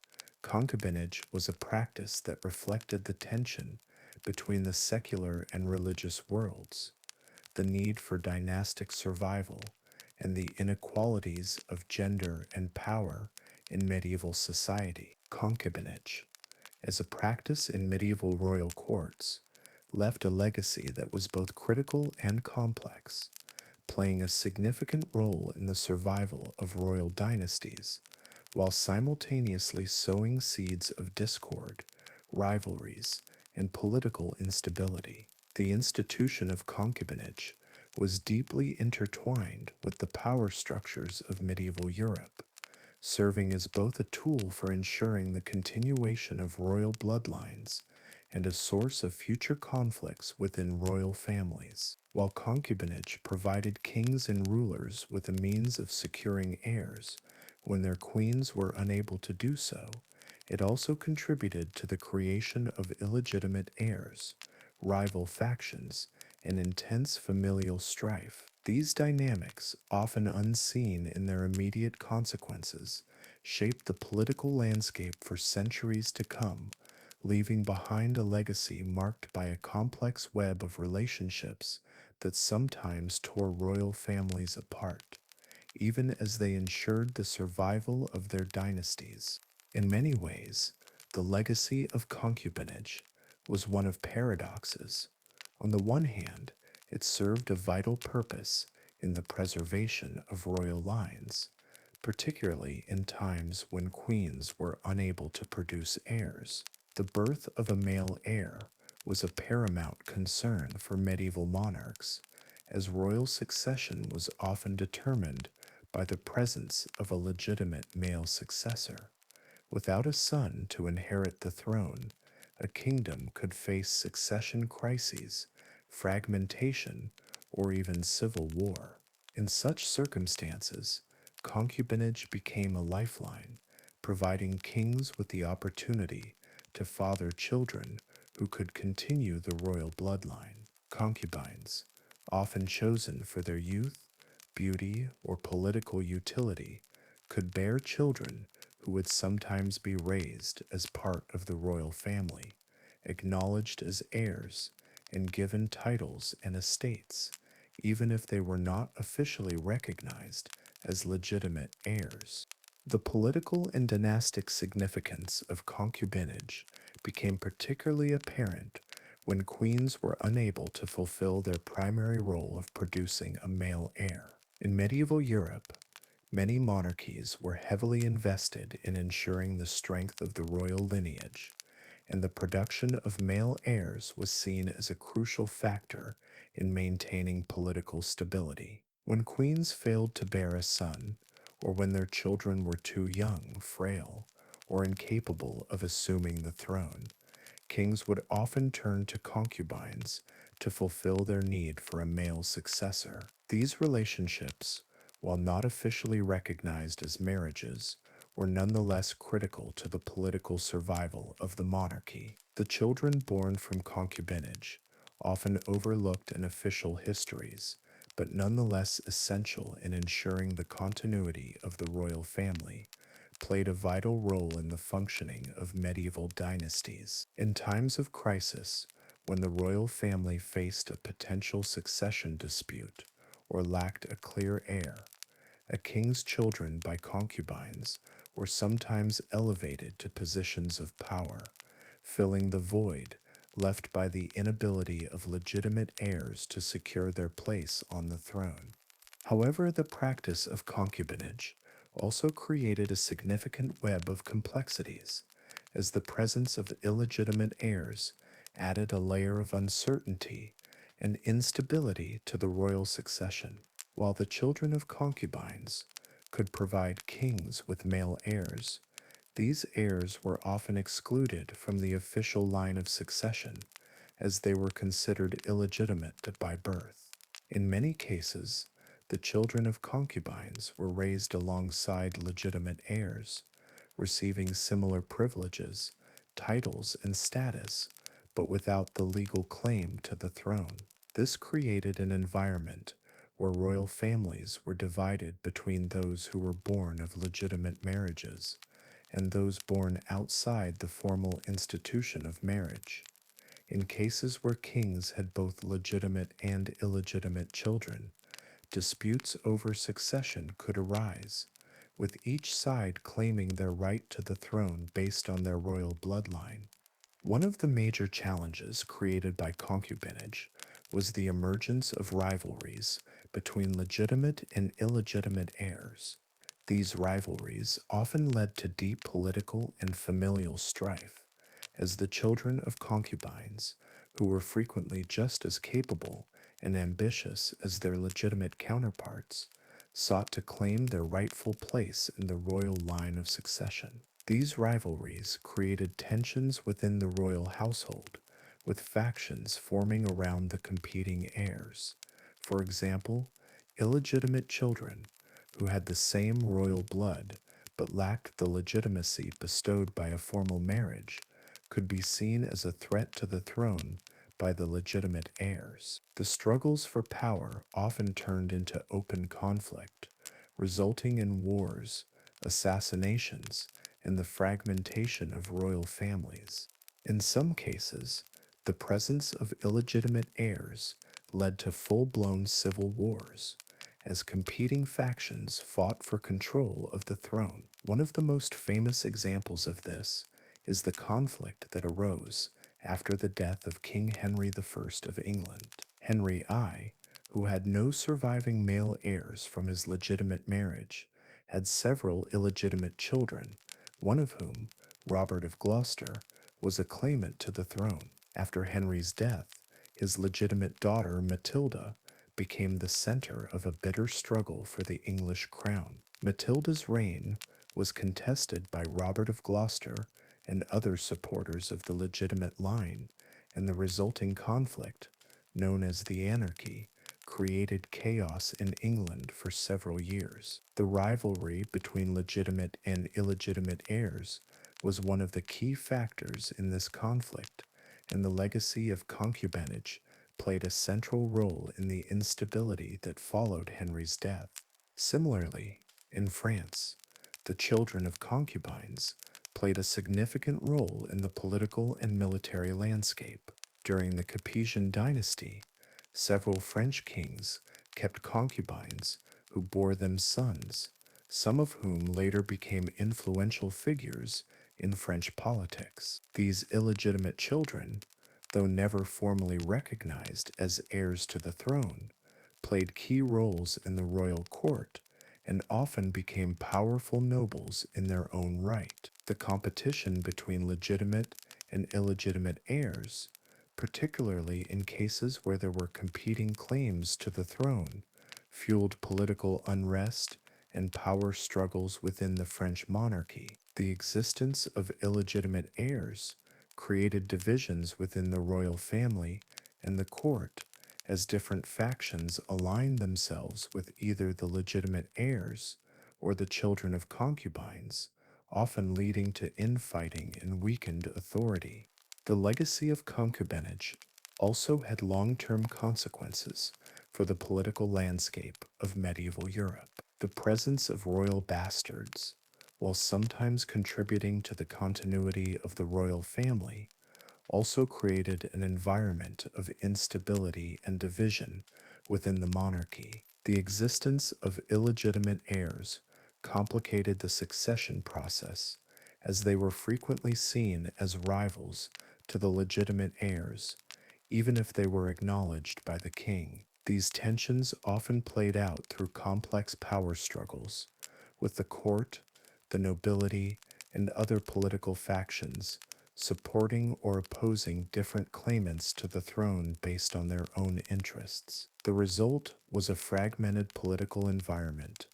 concubinage was a practice that reflected the tension between the secular and religious worlds, the need for dynastic survival, and the inequalities of gender and power in medieval society. Concubinage, as a practice in medieval royal courts, left a legacy that was both critical and complex, playing a significant role in the survival of royal dynasties, while simultaneously sowing seeds of discord, rivalries, and political instability. The institution of concubinage was deeply intertwined with the power structures of medieval Europe, serving as both a tool for ensuring the continuation of royal bloodlines and a source of future conflicts within royal families. While concubinage provided kings and rulers with a means of securing heirs when their queens were unable to do so, it also contributed to the creation of illegitimate heirs, rival factions, and intense familial strife. These dynamics, often unseen in their immediate consequences, shaped the political landscape for centuries to come, leaving behind a legacy marked by a complex web of relationships that sometimes tore royal families apart, even as they ensured the survival of their dynasties. In many ways, the legacy of concubinage was one of paradoxes. On the one hand, it served a vital purpose in the preservation of royal lines, particularly in times when queens were unable to produce heirs. The birth of a male heir was a paramount concern for medieval monarchs, as royal succession was often determined by the presence of a legitimate male successor. Without a son to inherit the throne, a kingdom could face succession crises, fragmentation, or even civil war. In such circumstances, concubinage became a lifeline, providing kings with the opportunity to father children who could continue the royal bloodline. Concubines, often chosen for their youth, beauty, or political utility, could bear children who would sometimes be raised as part of the royal family, acknowledged as heirs, and given titles and estates, even if they were not officially recognized as legitimate heirs. The political and dynastic significance of concubinage became particularly apparent when queens were unable to fulfill their primary role of producing a male heir. In medieval Europe, many monarchies were heavily invested in ensuring the strength of the royal lineage, and the production of male heirs was seen as a crucial factor in maintaining political stability. When queens failed to bear a son, or when their children were too young, frail, or incapable of assuming the throne, kings would often turn to concubines to fulfill their need for a male successor. These relationships, while not officially recognized as marriages, were nonetheless critical to the political survival of the monarchy. The children born from concubinage, often overlooked in official histories, but nonetheless essential in ensuring the continuity of the royal family, played a vital role in the functioning of medieval dynasties. In times of crisis, when the royal family faced a potential succession dispute or lacked a clear heir, a king's children by concubines were sometimes elevated to positions of power, filling the void left by the inability of legitimate heirs to secure their place on the throne. However, the practice of concubinage also created a significant web of complexities, as the presence of illegitimate heirs added a layer of uncertainty and instability to the royal succession. While the children of concubines could provide kings with male heirs, these heirs were often excluded from the official line of succession, as they were considered illegitimate by birth. In many cases, the children of concubines were raised alongside legitimate heirs, receiving similar privileges, titles, and status, but without the legal claim to the throne. This created an environment where royal families were divided between those who were born of legitimate marriages and those born outside the formal institution of marriage. In cases where kings had both legitimate and illegitimate children, disputes over succession could arise, with each side claiming their right to the throne based on their royal bloodline. One of the major challenges created by concubinage was the emergence of rivalries between legitimate and illegitimate heirs. These rivalries often led to deep political and familial strife, as the children of concubines, who were frequently just as capable and ambitious as their legitimate counterparts, sought to claim their rightful place in the royal line of succession. These rivalries created tensions within the royal household, with factions forming around the competing heirs. For example, illegitimate children who had the same royal blood but lacked the legitimacy bestowed by a formal marriage could be seen as a threat to the throne by the legitimate heirs. The struggles for power often turned into open conflict, resulting in wars, assassinations, and the fragmentation of royal families. In some cases, the presence of illegitimate heirs led to full-blown civil wars, as competing factions fought for control of the throne. One of the most famous examples of this is the conflict that arose after the death of King Henry I of England. Henry I, who had no surviving male heirs from his legitimate marriage, had several illegitimate children, one of whom, Robert of Gloucester, was a claimant to the throne. After Henry's death, his legitimate daughter Matilda became the center of a bitter struggle for the English crown. Matilda's reign was contested by Robert of Gloucester and other supporters of the legitimate line, and the resulting conflict, known as the Anarchy, created chaos in England for several years. The rivalry between legitimate and illegitimate heirs was one of the key factors in this conflict, and the legacy of concubinage played a central role in the instability that followed Henry's death. Similarly, in France, the children of concubines played a significant role in the political and military landscape. During the Capetian dynasty, several French kings kept concubines who bore them sons, some of whom later became influential figures in French politics. These illegitimate children, though never formally recognized as heirs to the throne, played key roles in the royal court and often became powerful nobles in their own right. The competition between legitimate and illegitimate heirs, particularly in cases where there were competing claims to the throne, fueled political unrest and power struggles within the French monarchy. The existence of illegitimate heirs created divisions within the royal family and the court, as different factions aligned themselves with either the legitimate heirs or the children of concubines, often leading to infighting and weakened authority. The legacy of concubinage also had long-term consequences for the political landscape of medieval Europe. The presence of royal bastards, while sometimes contributing to the continuity of the royal family, also created an environment of instability and division within the monarchy. The existence of illegitimate heirs complicated the succession process, as they were frequently seen as rivals to the legitimate heirs, even if they were acknowledged by the king. These tensions often played out through complex power struggles, with the court, the nobility, and other political factions supporting or opposing different claimants to the throne based on their own interests. The result was a fragmented political environment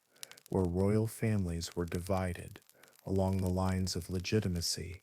where royal families were divided along the lines of legitimacy,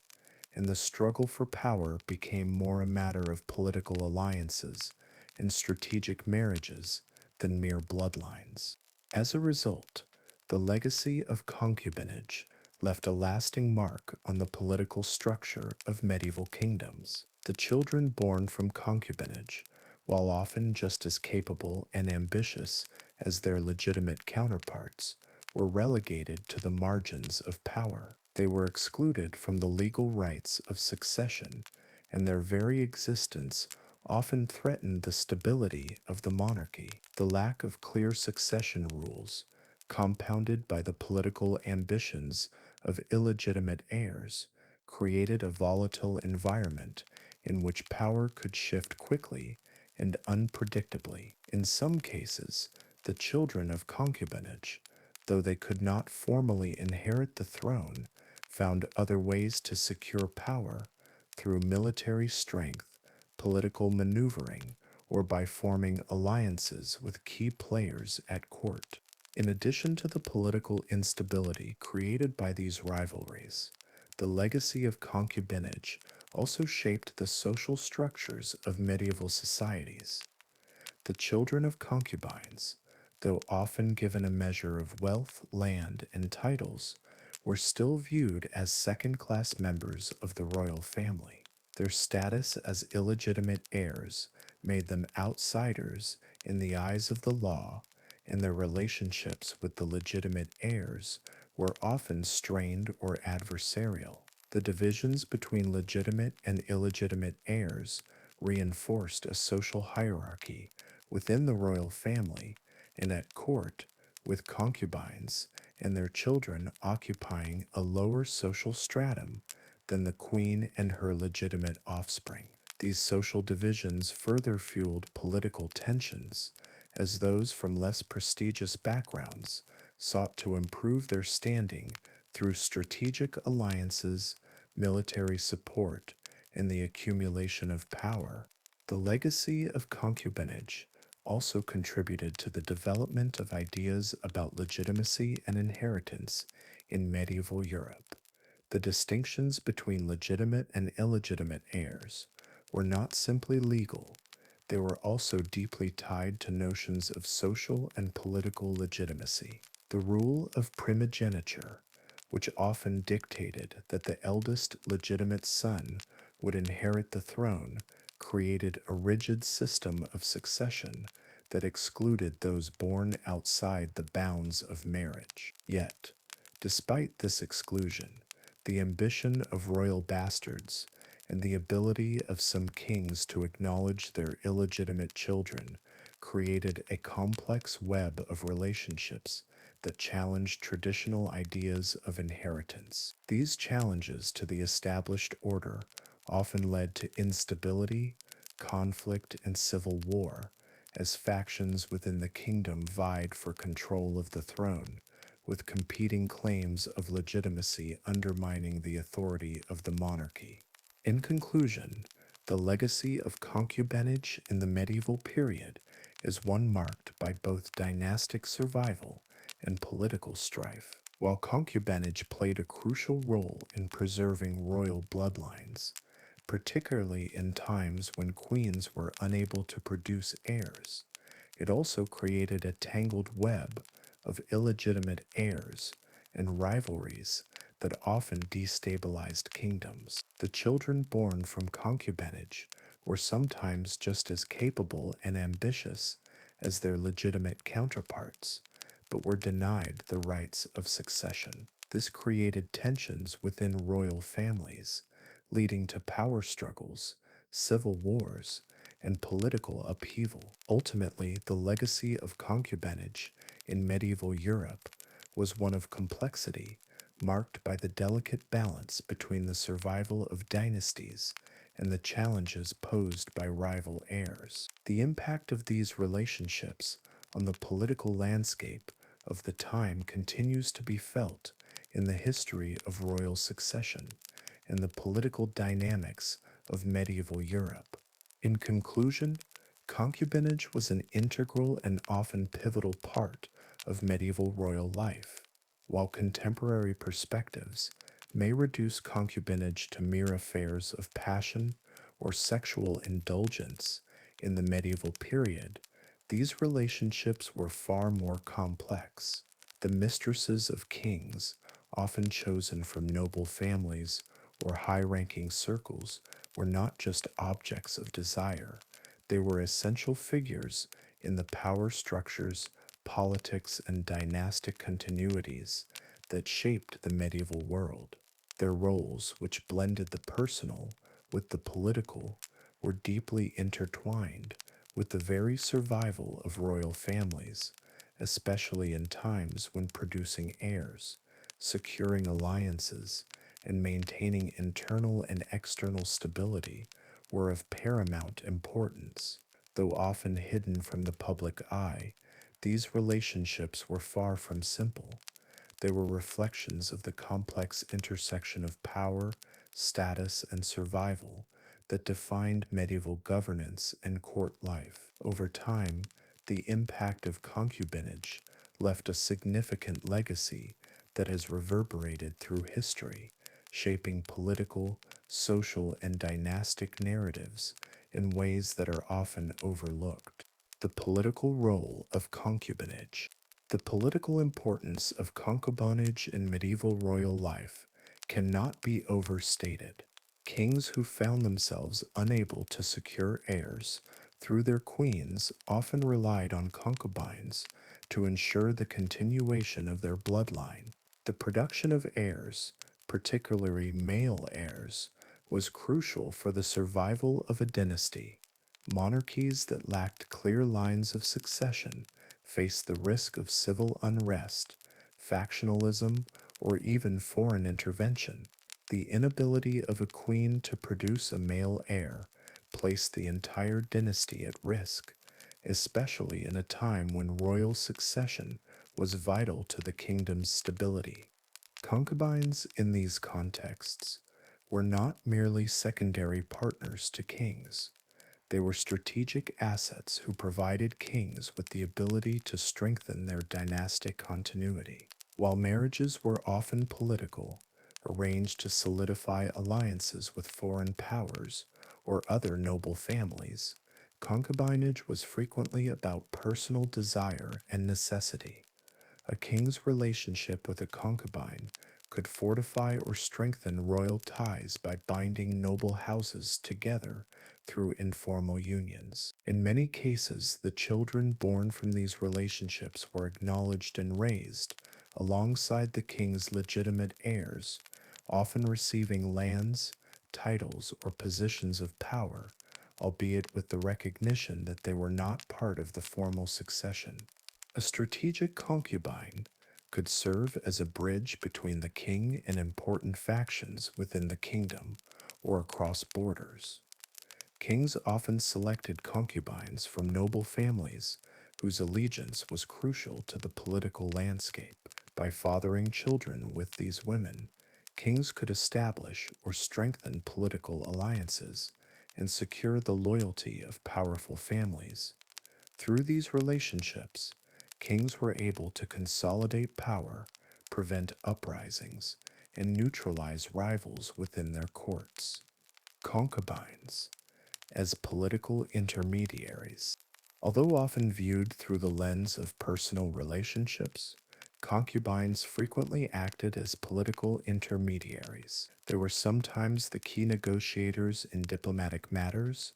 and the struggle for power became more a matter of political alliances and strategic marriages than mere bloodlines. As a result, the legacy of concubinage left a lasting mark on the political structure of medieval kingdoms. The children born from concubinage, while often just as capable and ambitious as their legitimate counterparts, were relegated to the margins of power. They were excluded from the legal rights of succession, and their very existence often threatened the stability of the monarchy. The lack of clear succession rules, compounded by the political ambitions of illegitimate heirs, created a volatile environment in which power could shift quickly and unpredictably. In some cases, the children of concubinage, though they could not formally inherit the throne, found other ways to secure power through military strength, political maneuvering, or by forming alliances with key players at court. In addition to the political instability created by these rivalries, the legacy of concubinage also shaped the social structures of medieval societies. The children of concubines, though often given a measure of wealth, land, and titles, were still viewed as second-class members of the royal family. Their status as illegitimate heirs made them outsiders in the eyes of the law, and their relationships with the legitimate heirs were often strained or adversarial. The divisions between legitimate and illegitimate heirs reinforced a social hierarchy within the royal family and at court, with concubines and their children occupying a lower social stratum than the queen and her legitimate offspring. These social divisions further fueled political tensions, as those from less prestigious backgrounds sought to improve their standing through strategic alliances, military support, and the accumulation of power. The legacy of concubinage also contributed to the development of ideas about legitimacy and inheritance in medieval Europe. The distinctions between legitimate and illegitimate heirs were not simply legal, they were also deeply tied to notions of social and political legitimacy. The rule of primogeniture, which often dictated that the eldest legitimate son would inherit the throne, created a rigid system of succession that excluded those born outside the bounds of marriage. Yet, despite this exclusion, the ambition of royal bastards and the ability of some kings to acknowledge their illegitimate children created a complex web of relationships that challenged traditional ideas of inheritance. These challenges to the established order often led to instability, conflict, and civil war, as factions within the kingdom vied for control of the throne, with competing claims of legitimacy undermining the authority of the monarchy. In conclusion, the legacy of concubinage in the medieval period is one marked by both dynastic survival and political strife. While concubinage played a crucial role in preserving royal bloodlines, particularly in times when queens were unable to produce heirs, it also created a tangled web of illegitimate heirs and rivalries that often destabilized kingdoms. The children born from concubinage were sometimes just as capable and ambitious as their legitimate counterparts, but were denied the rights of succession. This created tensions within royal families, leading to power struggles, civil wars, and political upheaval. Ultimately, the legacy of concubinage in medieval Europe was one of complexity, marked by the delicate balance between the survival of dynasties and the challenges posed by rival heirs. The impact of these relationships on the political landscape of the time continues to be felt in the history of royal succession and the political dynamics of medieval Europe. In conclusion, concubinage was an integral and often pivotal part of medieval royal life. While contemporary perspectives may reduce concubinage to mere affairs of passion or sexual indulgence in the medieval period, these relationships were far more complex. The mistresses of kings, often chosen from noble families or high-ranking circles, were not just objects of desire. They were essential figures in the power structures, politics, and dynastic continuities that shaped the medieval world. Their roles, which blended the personal with the political, were deeply intertwined with the very survival of royal families, especially in times when producing heirs, securing alliances, and maintaining internal and external stability were of paramount importance. Though often hidden from the public eye, these relationships were far from simple. They were reflections of the complex intersection of power, status, and survival that defined medieval governance and court life. Over time, the impact of concubinage left a significant legacy that has reverberated through history, shaping political, social, and dynastic narratives in ways that are often overlooked. The political role of concubinage. The political importance of concubinage in medieval royal life cannot be overstated. Kings who found themselves unable to secure heirs through their queens often relied on concubines to ensure the continuation of their bloodline. The production of heirs, particularly male heirs, was crucial for the survival of a dynasty. Monarchies that lacked clear lines of succession faced the risk of civil unrest, factionalism, or even foreign intervention. The inability of a queen to produce a male heir placed the entire dynasty at risk, especially in a time when royal succession was vital to the kingdom's stability. Concubines in these contexts were not merely secondary partners to kings. They were strategic assets who provided kings with the ability to strengthen their dynastic continuity. While marriages were often political, arranged to solidify alliances with foreign powers or other noble families, concubinage was frequently about personal desire and necessity. A king's relationship with a concubine could fortify or strengthen royal ties by binding noble houses together through informal unions. In many cases, the children born from these relationships were acknowledged and raised alongside the king's legitimate heirs, often receiving lands, titles, or positions of power, albeit with the recognition that they were not part of the formal succession. A strategic concubine could serve as a bridge between the king and important factions within the kingdom or across borders. Kings often selected concubines from noble families whose allegiance was crucial to the political landscape. By fathering children with these women, kings could establish or strengthen political alliances and secure the loyalty of powerful families. Through these relationships, kings were able to consolidate power, prevent uprisings, and neutralize rivals within their courts. Concubines, as political intermediaries. Although often viewed through the lens of personal relationships, concubines frequently acted as political intermediaries. They were sometimes the key negotiators in diplomatic matters,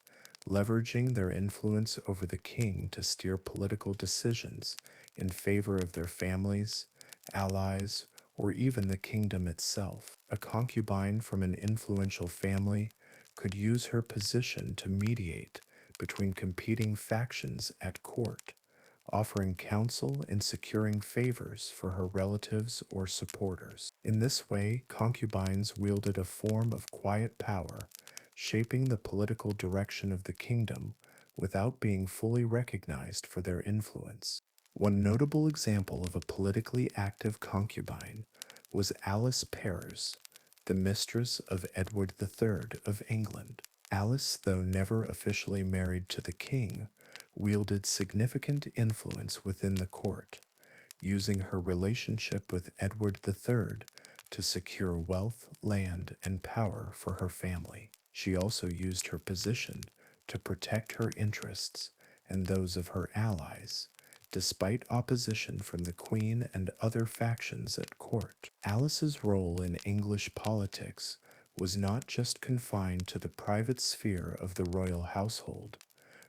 leveraging their influence over the king to steer political decisions in favor of their families, allies, or even the kingdom itself. A concubine from an influential family could use her position to mediate between competing factions at court, offering counsel and securing favors for her relatives or supporters. In this way, concubines wielded a form of quiet power, shaping the political direction of the kingdom without being fully recognized for their influence. One notable example of a politically active concubine was Alice Pears, the mistress of Edward III of England. Alice, though never officially married to the king, wielded significant influence within the court, using her relationship with Edward III to secure wealth, land, and power for her family. She also used her position to protect her interests and those of her allies, despite opposition from the Queen and other factions at court. Alice's role in English politics was not just confined to the private sphere of the royal household.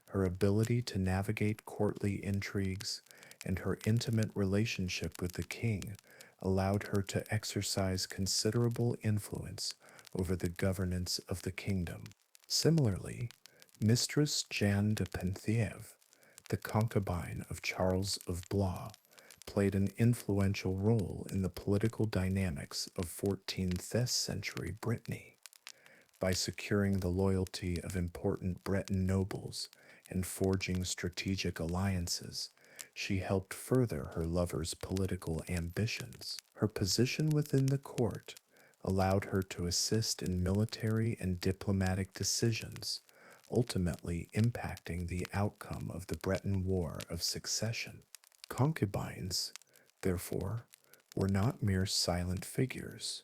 Her ability to navigate courtly intrigues and her intimate relationship with the king allowed her to exercise considerable influence over the governance of the kingdom. Similarly, Mistress Jeanne de Penthièvre, the concubine of Charles of Blois, played an influential role in the political dynamics of 14th century Brittany. By securing the loyalty of important Breton nobles and forging strategic alliances, she helped further her lover's political ambitions. Her position within the court allowed her to assist in military and diplomatic decisions, ultimately impacting the outcome of the Breton War of Succession. Concubines, therefore, were not mere silent figures.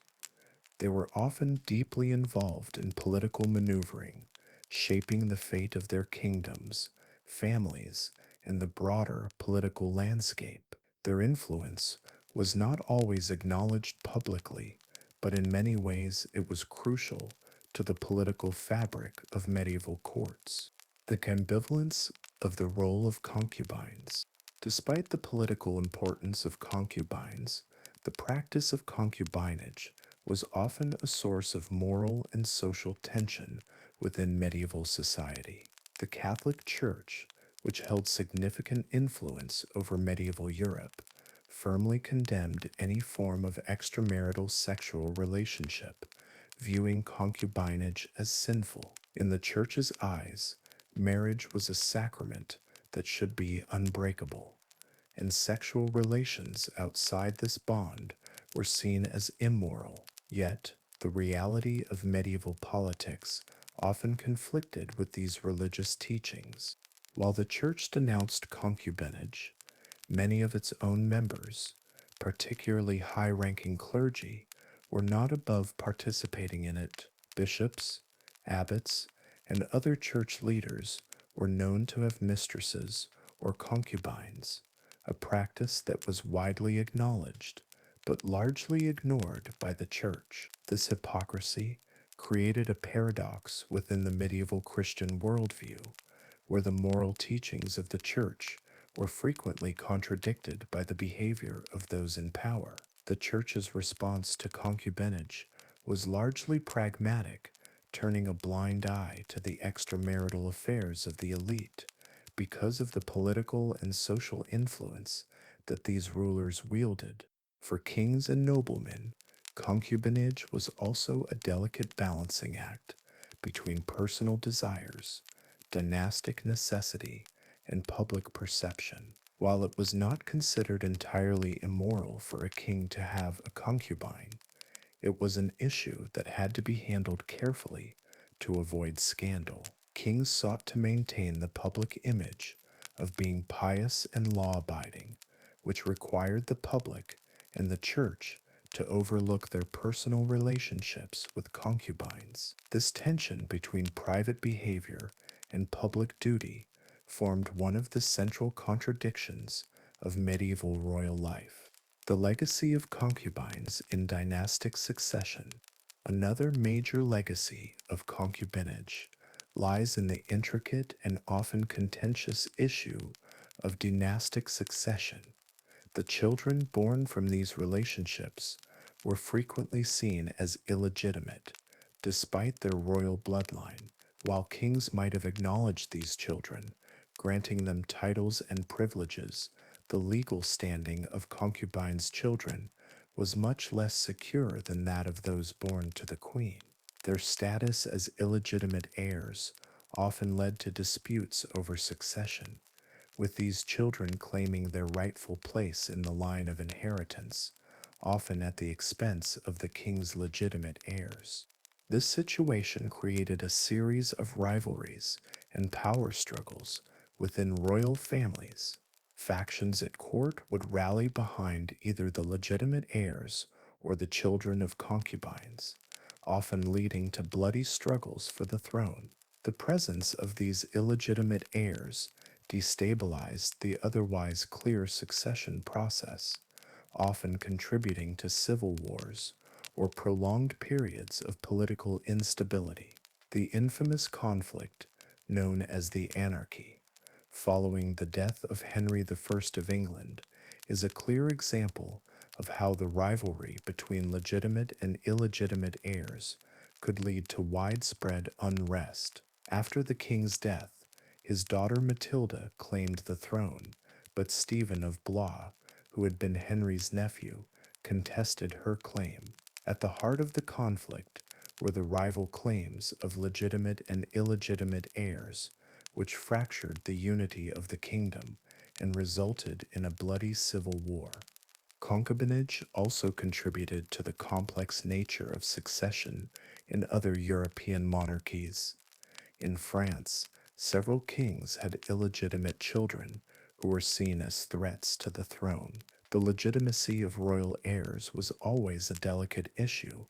They were often deeply involved in political maneuvering, shaping the fate of their kingdoms, families, and the broader political landscape. Their influence was not always acknowledged publicly, but in many ways it was crucial to the political fabric of medieval courts. The ambivalence of the role of concubines. Despite the political importance of concubines, the practice of concubinage was often a source of moral and social tension within medieval society. The Catholic Church, which held significant influence over medieval Europe, firmly condemned any form of extramarital sexual relationship, viewing concubinage as sinful. In the Church's eyes, marriage was a sacrament that should be unbreakable, and sexual relations outside this bond were seen as immoral. Yet, the reality of medieval politics often conflicted with these religious teachings. While the Church denounced concubinage, many of its own members, particularly high ranking clergy, were not above participating in it. Bishops, abbots, and other church leaders were known to have mistresses or concubines, a practice that was widely acknowledged but largely ignored by the church. This hypocrisy created a paradox within the medieval Christian worldview, where the moral teachings of the church were frequently contradicted by the behavior of those in power. The church's response to concubinage was largely pragmatic, turning a blind eye to the extramarital affairs of the elite because of the political and social influence that these rulers wielded. For kings and noblemen, concubinage was also a delicate balancing act between personal desires, dynastic necessity, and public perception. While it was not considered entirely immoral for a king to have a concubine, it was an issue that had to be handled carefully to avoid scandal. Kings sought to maintain the public image of being pious and law-abiding, which required the public and the church to overlook their personal relationships with concubines. This tension between private behavior and public duty formed one of the central contradictions of medieval royal life. The legacy of concubines in dynastic succession. Another major legacy of concubinage lies in the intricate and often contentious issue of dynastic succession. The children born from these relationships were frequently seen as illegitimate, despite their royal bloodline. While kings might have acknowledged these children, granting them titles and privileges, the legal standing of concubines' children was much less secure than that of those born to the queen. Their status as illegitimate heirs often led to disputes over succession, with these children claiming their rightful place in the line of inheritance, often at the expense of the king's legitimate heirs. This situation created a series of rivalries and power struggles within royal families. Factions at court would rally behind either the legitimate heirs or the children of concubines, often leading to bloody struggles for the throne. The presence of these illegitimate heirs destabilized the otherwise clear succession process, often contributing to civil wars or prolonged periods of political instability. The infamous conflict, known as the Anarchy, following the death of Henry I of England, is a clear example of how the rivalry between legitimate and illegitimate heirs could lead to widespread unrest. After the king's death, his daughter Matilda claimed the throne, but Stephen of Blois, who had been Henry's nephew, contested her claim. At the heart of the conflict were the rival claims of legitimate and illegitimate heirs, which fractured the unity of the kingdom and resulted in a bloody civil war. Concubinage also contributed to the complex nature of succession in other European monarchies. In France, several kings had illegitimate children who were seen as threats to the throne. The legitimacy of royal heirs was always a delicate issue,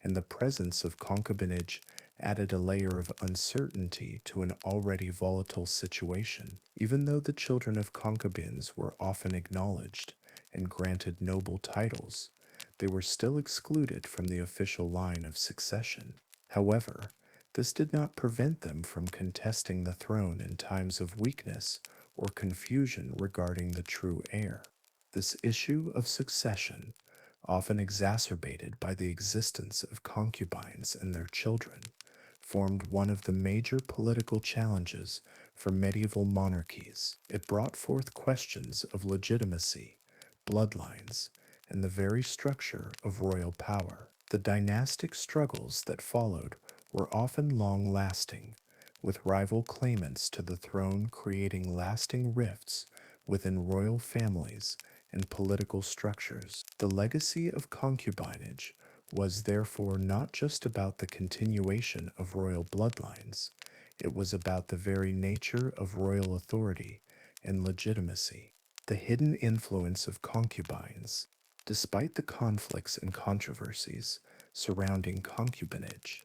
and the presence of concubinage added a layer of uncertainty to an already volatile situation. Even though the children of concubines were often acknowledged and granted noble titles, they were still excluded from the official line of succession. However, this did not prevent them from contesting the throne in times of weakness or confusion regarding the true heir. This issue of succession, often exacerbated by the existence of concubines and their children, formed one of the major political challenges for medieval monarchies. It brought forth questions of legitimacy, bloodlines, and the very structure of royal power. The dynastic struggles that followed were often long lasting, with rival claimants to the throne creating lasting rifts within royal families and political structures. The legacy of concubinage was therefore not just about the continuation of royal bloodlines, it was about the very nature of royal authority and legitimacy. The hidden influence of concubines. Despite the conflicts and controversies surrounding concubinage,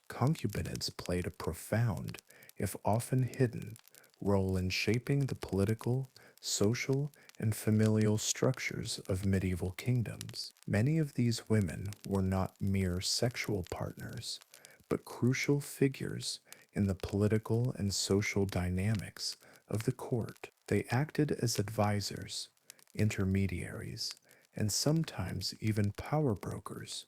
concubinage played a profound, if often hidden, role in shaping the political, social, and familial structures of medieval kingdoms. Many of these women were not mere sexual partners, but crucial figures in the political and social dynamics of the court. They acted as advisors, intermediaries, and sometimes even power brokers,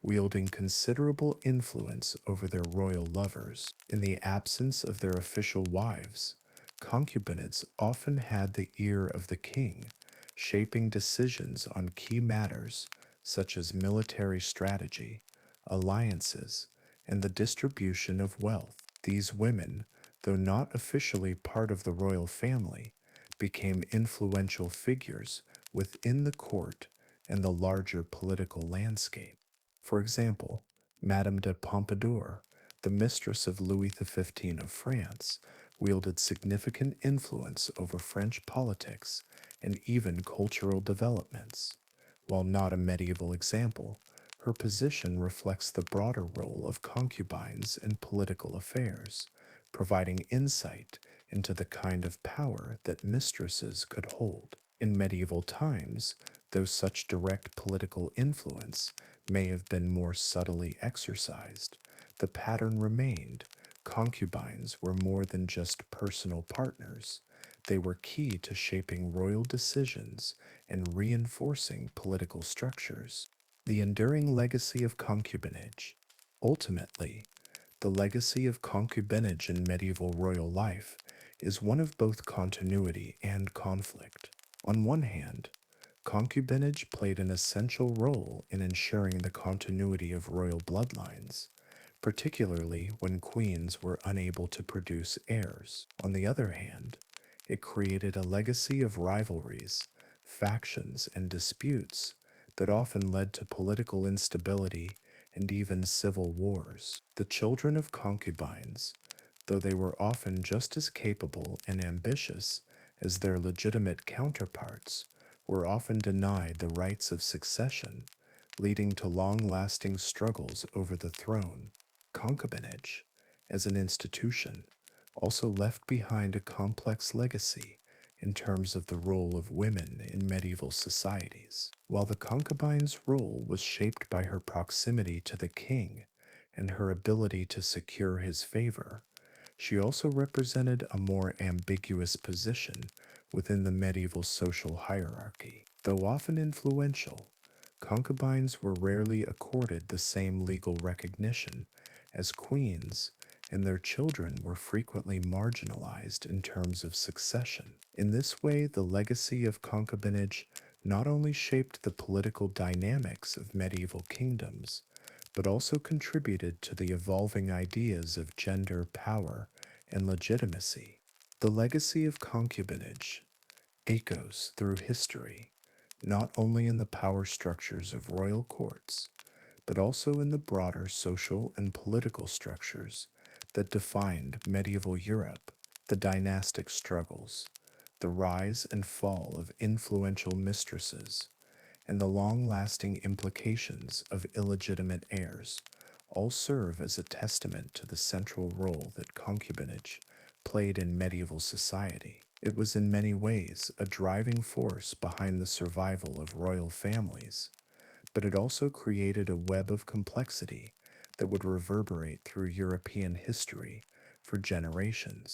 wielding considerable influence over their royal lovers. In the absence of their official wives, concubines often had the ear of the king, shaping decisions on key matters such as military strategy, alliances, and the distribution of wealth. These women, though not officially part of the royal family, became influential figures within the court and the larger political landscape. For example, Madame de Pompadour, the mistress of Louis XV of France, wielded significant influence over French politics and even cultural developments. While not a medieval example, her position reflects the broader role of concubines in political affairs, providing insight into the kind of power that mistresses could hold. In medieval times, though such direct political influence may have been more subtly exercised, the pattern remained. Concubines were more than just personal partners. They were key to shaping royal decisions and reinforcing political structures. The enduring legacy of concubinage. Ultimately, the legacy of concubinage in medieval royal life is one of both continuity and conflict. On one hand, concubinage played an essential role in ensuring the continuity of royal bloodlines, particularly when queens were unable to produce heirs. On the other hand, it created a legacy of rivalries, factions, and disputes that often led to political instability and even civil wars. The children of concubines, though they were often just as capable and ambitious as their legitimate counterparts, were often denied the rights of succession, leading to long-lasting struggles over the throne. Concubinage, as an institution, also left behind a complex legacy in terms of the role of women in medieval societies. While the concubine's role was shaped by her proximity to the king and her ability to secure his favor, she also represented a more ambiguous position within the medieval social hierarchy. Though often influential, concubines were rarely accorded the same legal recognition as queens, and their children were frequently marginalized in terms of succession. In this way, the legacy of concubinage not only shaped the political dynamics of medieval kingdoms, but also contributed to the evolving ideas of gender, power, and legitimacy. The legacy of concubinage echoes through history, not only in the power structures of royal courts, but also in the broader social and political structures that defined medieval Europe. The dynastic struggles, the rise and fall of influential mistresses, and the long-lasting implications of illegitimate heirs all serve as a testament to the central role that concubinage played in medieval society. It was in many ways a driving force behind the survival of royal families, but it also created a web of complexity that would reverberate through European history for generations.